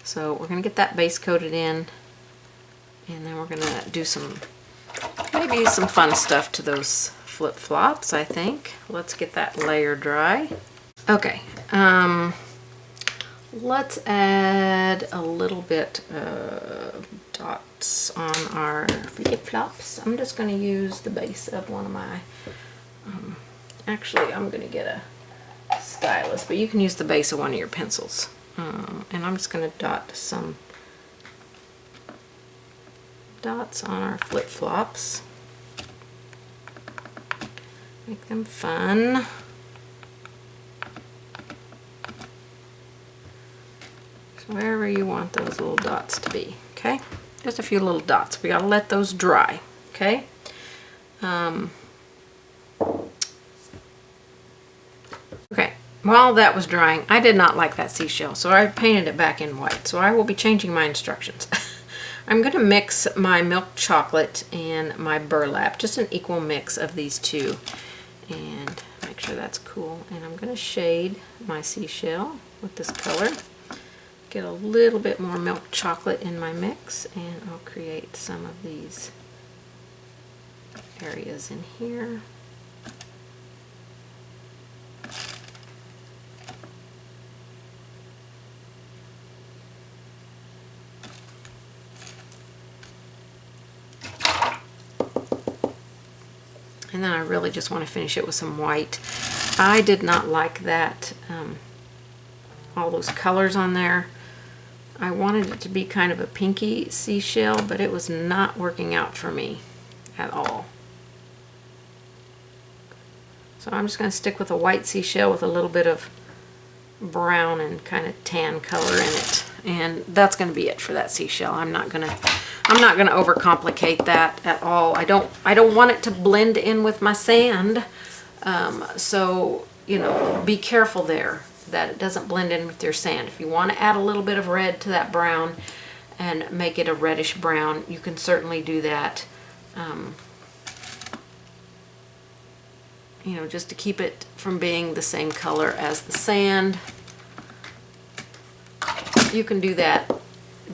So we're going to get that base coated in, and then we're going to do maybe some fun stuff to those flip-flops, I think. Let's get that layer dry. Okay, let's add a little bit of dots on our flip-flops. I'm just going to use the base of one of my, actually I'm going to get a stylus, but you can use the base of one of your pencils. And I'm just going to dot some dots on our flip-flops. Make them fun. So wherever you want those little dots to be, okay? Just a few little dots. We gotta let those dry, okay? Okay, while that was drying, I did not like that seashell, so I painted it back in white. So I will be changing my instructions. I'm gonna mix my milk chocolate and my burlap, just an equal mix of these two, and make sure that's cool. And I'm gonna shade my seashell with this color. Get a little bit more milk chocolate in my mix, and I'll create some of these areas in here. And then I really just want to finish it with some white. I did not like that, all those colors on there. I wanted it to be kind of a pinky seashell, but it was not working out for me at all. So I'm just going to stick with a white seashell with a little bit of brown and kind of tan color in it. And that's going to be it for that seashell. I'm not going to overcomplicate that at all. I don't want it to blend in with my sand. So, you know, be careful there that it doesn't blend in with your sand. If you want to add a little bit of red to that brown and make it a reddish brown, you can certainly do that. You know, just to keep it from being the same color as the sand. You can do that.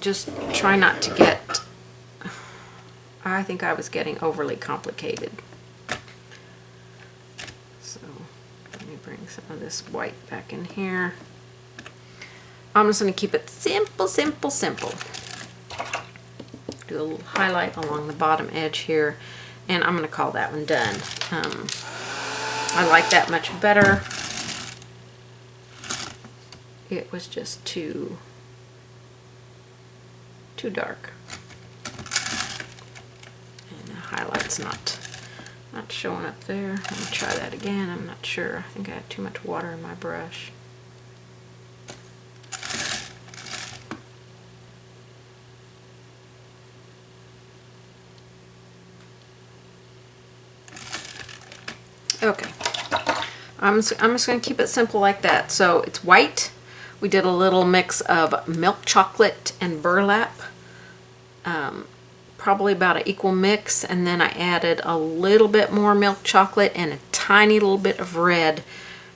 Just try not to get, I think I was getting overly complicated. So let me bring some of this white back in here. I'm just going to keep it simple, simple, simple. Do a little highlight along the bottom edge here, and I'm going to call that one done. I like that much better. It was just too dark. And the highlight's not showing up there. Let me try that again. I'm not sure. I think I had too much water in my brush. Okay. I'm just going to keep it simple like that. So it's white. We did a little mix of milk chocolate and burlap. Probably about an equal mix, and then I added a little bit more milk chocolate and a tiny little bit of red.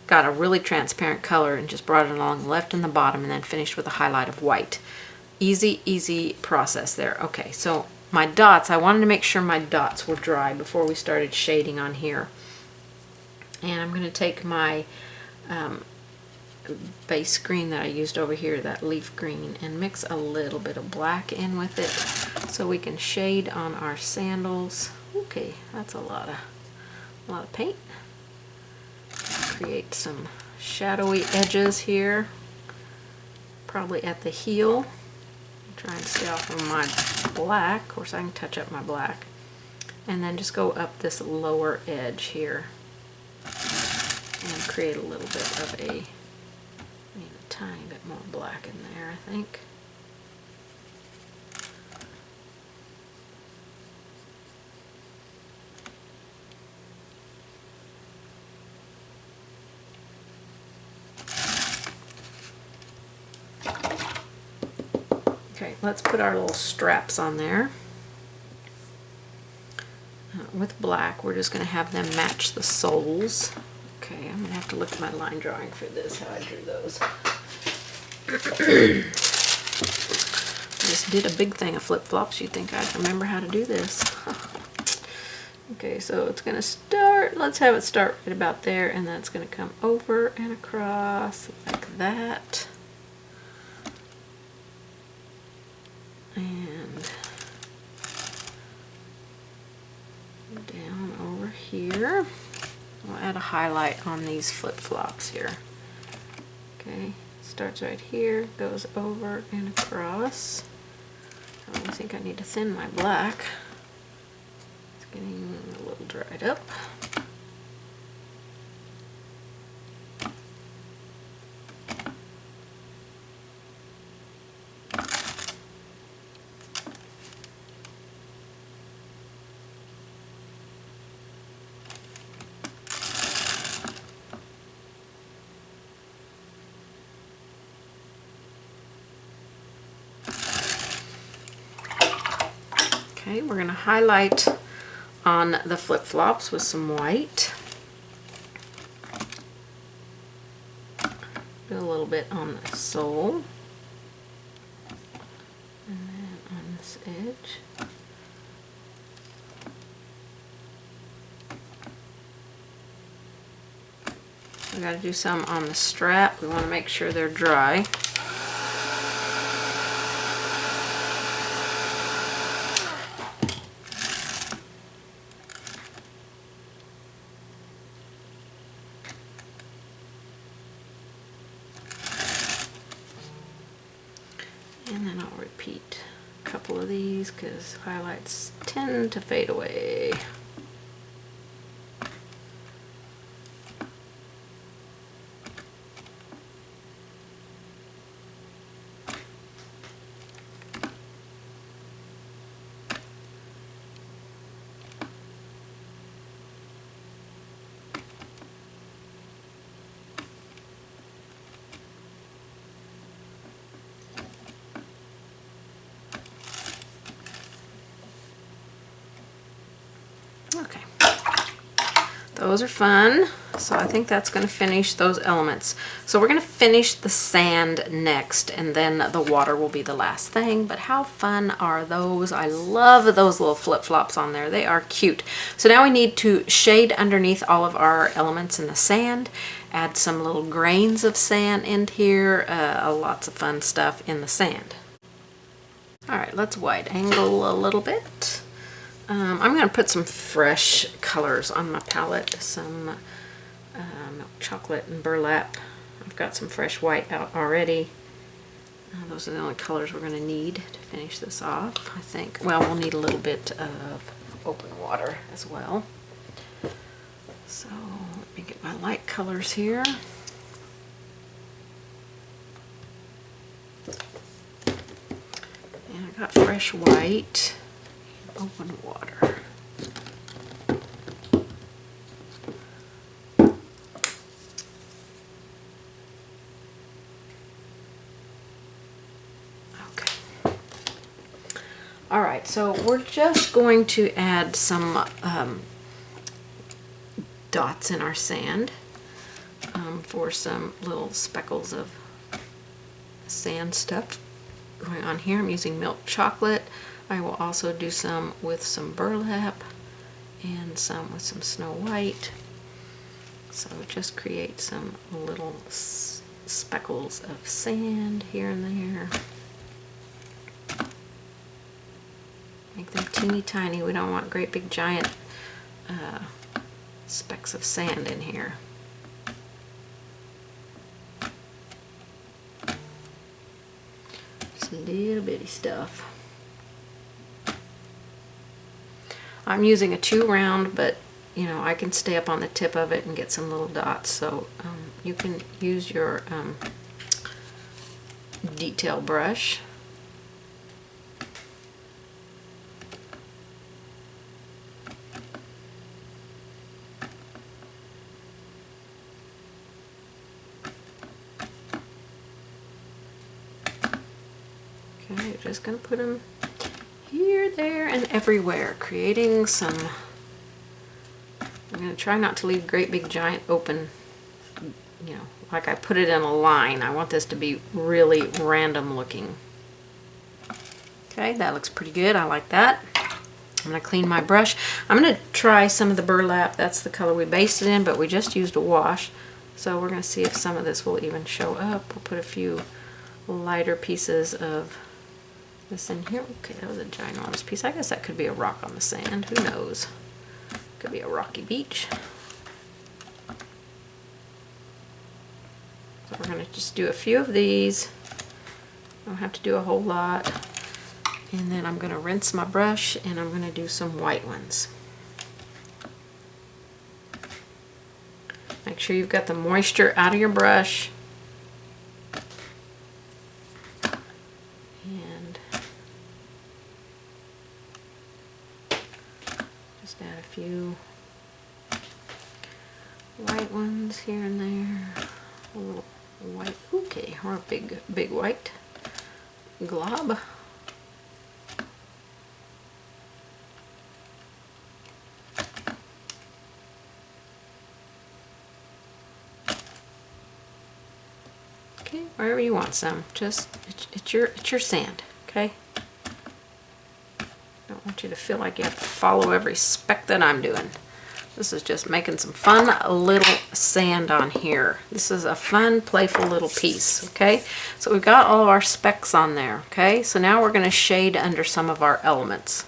Got a really transparent color and just brought it along the left and the bottom, and then finished with a highlight of white. Easy process there. Okay, so my dots, I wanted to make sure my dots were dry before we started shading on here. And I'm going to take my base green that I used over here, that leaf green, and mix a little bit of black in with it so we can shade on our sandals. Okay, that's a lot of paint. Create some shadowy edges here, probably at the heel. Try and stay off of my black. Of course, I can touch up my black. And then just go up this lower edge here and create a little bit of a tiny bit more black in there, I think. Okay, let's put our little straps on there. With black, we're just going to have them match the soles. Okay, I'm going to have to look at my line drawing for this, how I drew those. Just did a big thing of flip-flops. You'd think I'd remember how to do this. Okay, so it's going to start, let's have it start right about there, and then it's going to come over and across like that. And down over here. We'll add a highlight on these flip-flops here. Okay, starts right here, goes over and across. I think I need to thin my black. It's getting a little dried up. Okay, we're going to highlight on the flip-flops with some white. Do a little bit on the sole. And then on this edge. We got to do some on the strap. We want to make sure they're dry. And then I'll repeat a couple of these because highlights tend to fade away. Okay, those are fun. So I think that's going to finish those elements. So we're going to finish the sand next, and then the water will be the last thing. But how fun are those? I love those little flip-flops on there. They are cute. So now we need to shade underneath all of our elements in the sand, add some little grains of sand in here, lots of fun stuff in the sand. All right, let's wide angle a little bit. I'm going to put some fresh colors on my palette, some milk chocolate and burlap. I've got some fresh white out already. Those are the only colors we're going to need to finish this off, I think. Well, we'll need a little bit of open water as well. So let me get my light colors here. And I got fresh white. Open water. Okay. All right, so we're just going to add some dots in our sand for some little speckles of sand stuff going on here. I'm using milk chocolate. I will also do some with some burlap and some with some snow white. So just create some little speckles of sand here and there. Make them teeny tiny. We don't want great big giant specks of sand in here. Just little bitty stuff. I'm using a 2 round, but you know, I can stay up on the tip of it and get some little dots, so you can use your detail brush. Okay, you're just going to put them here, there, and everywhere, creating some... I'm going to try not to leave great big giant open, you know, like I put it in a line. I want this to be really random looking. Okay, that looks pretty good. I like that. I'm going to clean my brush. I'm going to try some of the burlap. That's the color we based it in, but we just used a wash. So we're going to see if some of this will even show up. We'll put a few lighter pieces of this in here. Okay, that was a ginormous piece. I guess that could be a rock on the sand. Who knows? Could be a rocky beach. So we're going to just do a few of these. Don't have to do a whole lot. And then I'm going to rinse my brush and I'm going to do some white ones. Make sure you've got the moisture out of your brush. And just add a few white ones here and there. A little white bouquet or a big white glob. Okay, wherever you want some. Just it's your sand, okay? Don't want you to feel like you have to follow every speck that I'm doing. This is just making some fun little sand on here. This is a fun, playful little piece, okay? So we've got all of our specks on there, okay? So now we're going to shade under some of our elements.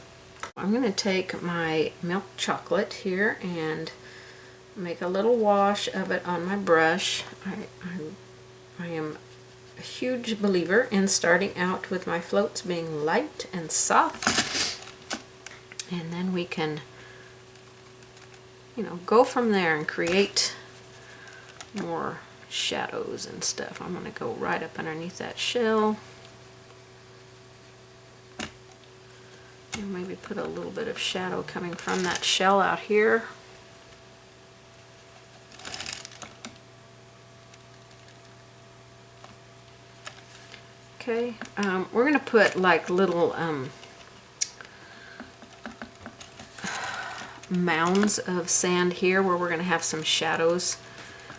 I'm going to take my milk chocolate here and make a little wash of it on my brush. I am a huge believer in starting out with my floats being light and soft. And then we can, you know, go from there and create more shadows and stuff. I'm going to go right up underneath that shell. And maybe put a little bit of shadow coming from that shell out here. Okay, we're going to put like little mounds of sand here where we're going to have some shadows.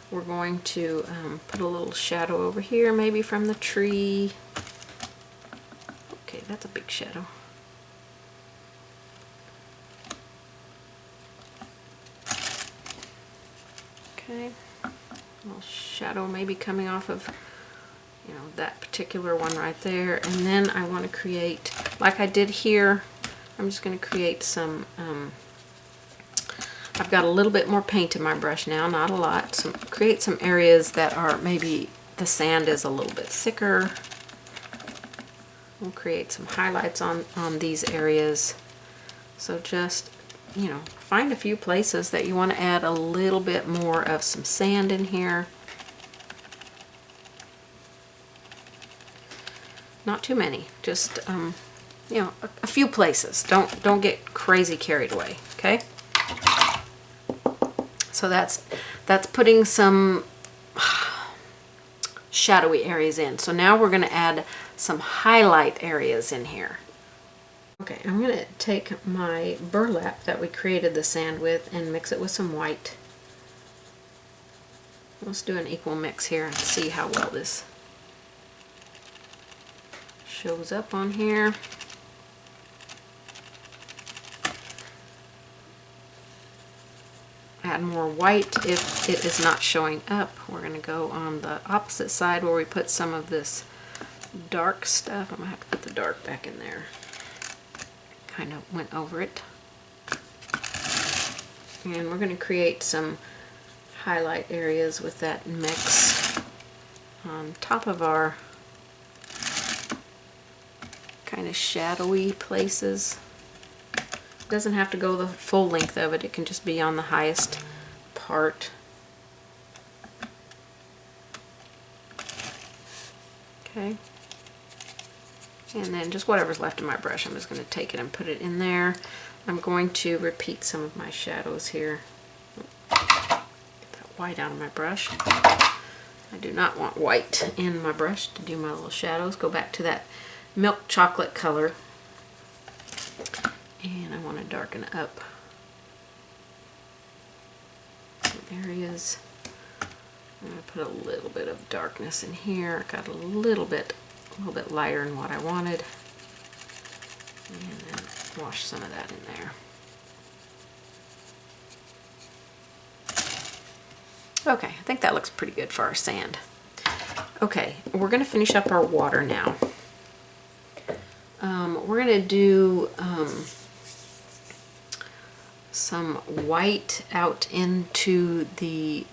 We're going to put a little shadow over here, maybe from the tree. Okay, that's a big shadow. Okay, a little shadow maybe coming off of, you know, that particular one right there. And then I want to create, like I did here, I'm just going to create some, I've got a little bit more paint in my brush now, not a lot. So create some areas that are maybe the sand is a little bit thicker. We'll create some highlights on these areas. So just, you know, find a few places that you want to add a little bit more of some sand in here. Not too many, just you know, a few places. Don't get crazy carried away, okay? So that's putting some shadowy areas in. So now we're going to add some highlight areas in here. Okay, I'm going to take my burlap that we created the sand with and mix it with some white. Let's do an equal mix here and see how well this shows up on here. add more white if it is not showing up. We're going to go on the opposite side where we put some of this dark stuff. I'm going to have to put the dark back in there. Kind of went over it. And we're going to create some highlight areas with that mix on top of our kind of shadowy places. It doesn't have to go the full length of it. It can just be on the highest part. Okay. And then just whatever's left of my brush, I'm just going to take it and put it in there. I'm going to repeat some of my shadows here. Get that white out of my brush. I do not want white in my brush to do my little shadows. Go back to that milk chocolate color. And I want to darken up some areas. I'm going to put a little bit of darkness in here. I got a little bit lighter than what I wanted. And then wash some of that in there. Okay, I think that looks pretty good for our sand. Okay, we're going to finish up our water now. We're going to do some white out into the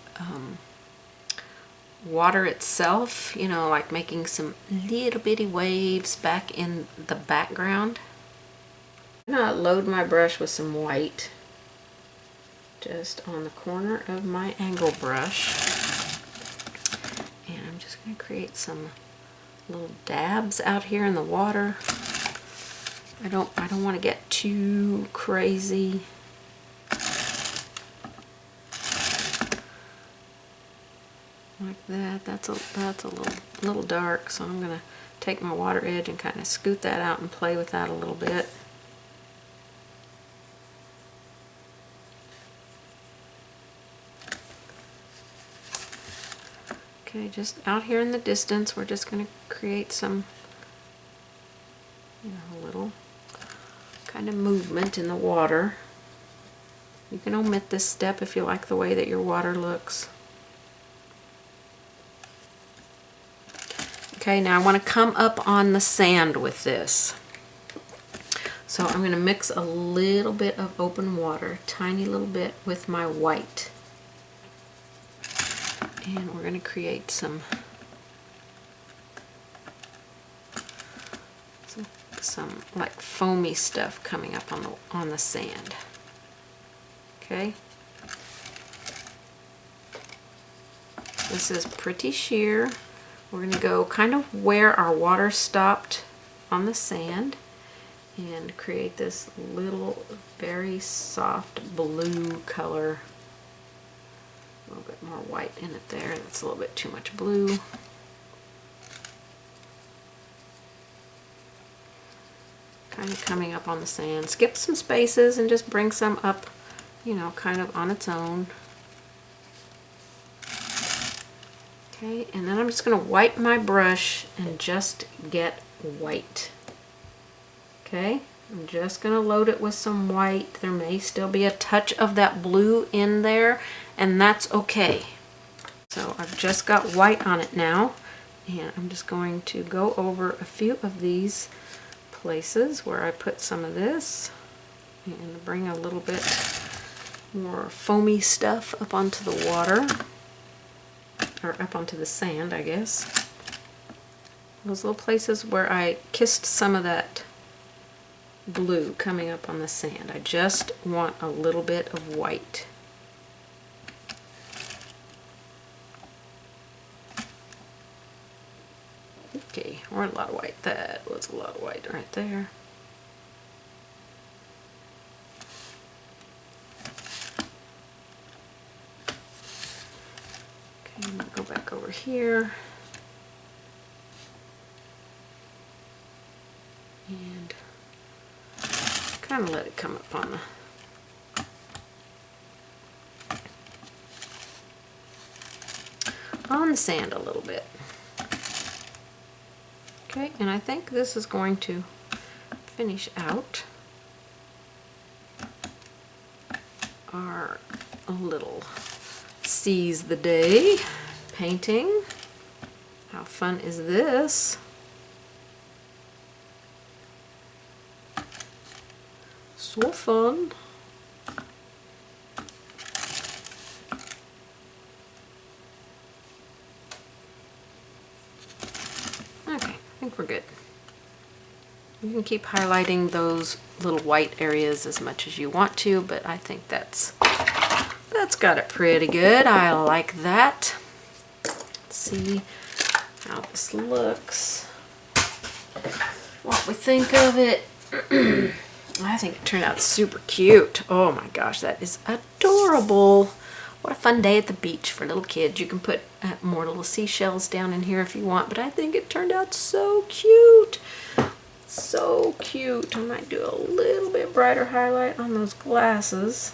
water itself, you know, like making some little bitty waves back in the background. I'm going to load my brush with some white just on the corner of my angle brush, and I'm just going to create some little dabs out here in the water. I don't want to get too crazy. Like that. That's a little dark, so I'm going to take my water edge and kind of scoot that out and play with that a little bit. Okay, just out here in the distance, we're just going to create some, you know, a little kind of movement in the water. You can omit this step if you like the way that your water looks. Okay, now I want to come up on the sand with this. So I'm going to mix a little bit of open water, tiny little bit, with my white. And we're going to create some like foamy stuff coming up on the sand. Okay. This is pretty sheer. We're going to go kind of where our water stopped on the sand and create this little very soft blue color. A little bit more white in it there. That's a little bit too much blue. Kind of coming up on the sand. Skip some spaces and just bring some up, you know, kind of on its own. Okay, and then I'm just going to wipe my brush and just get white. Okay, I'm just going to load it with some white. There may still be a touch of that blue in there, and that's okay. So I've just got white on it now, and I'm just going to go over a few of these places where I put some of this and bring a little bit more foamy stuff up onto the water, or up onto the sand, I guess. Those little places where I kissed some of that blue coming up on the sand. I just want a little bit of white. Okay, or a lot of white. That was a lot of white right there. Okay, I'm going to go back over here. And kind of let it come up on the sand a little bit. Okay, and I think this is going to finish out our a little seize the day painting. How fun is this? So fun. Okay, I think we're good. You can keep highlighting those little white areas as much as you want to, but I think that's got it pretty good. I like that. Let's see how this looks. What we think of it. I think it turned out super cute. Oh my gosh, that is adorable. What a fun day at the beach for little kids. You can put more little seashells down in here if you want, but I think it turned out so cute. So cute. I might do a little bit brighter highlight on those glasses.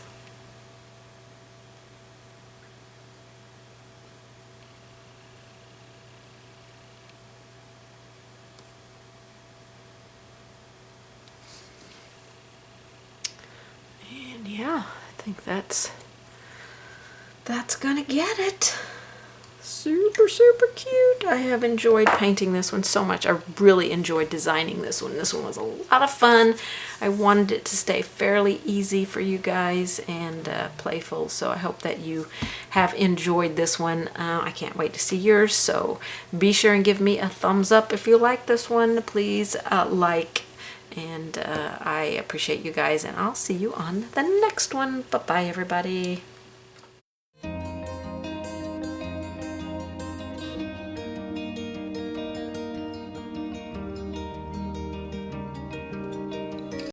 And yeah, I think that's gonna get it. Super, super cute. I have enjoyed painting this one so much. I really enjoyed designing this one. This one was a lot of fun. I wanted it to stay fairly easy for you guys and playful, so I hope that you have enjoyed this one. I can't wait to see yours, so be sure and give me a thumbs up if you like this one. Please like, and I appreciate you guys, and I'll see you on the next one. Bye-bye, everybody.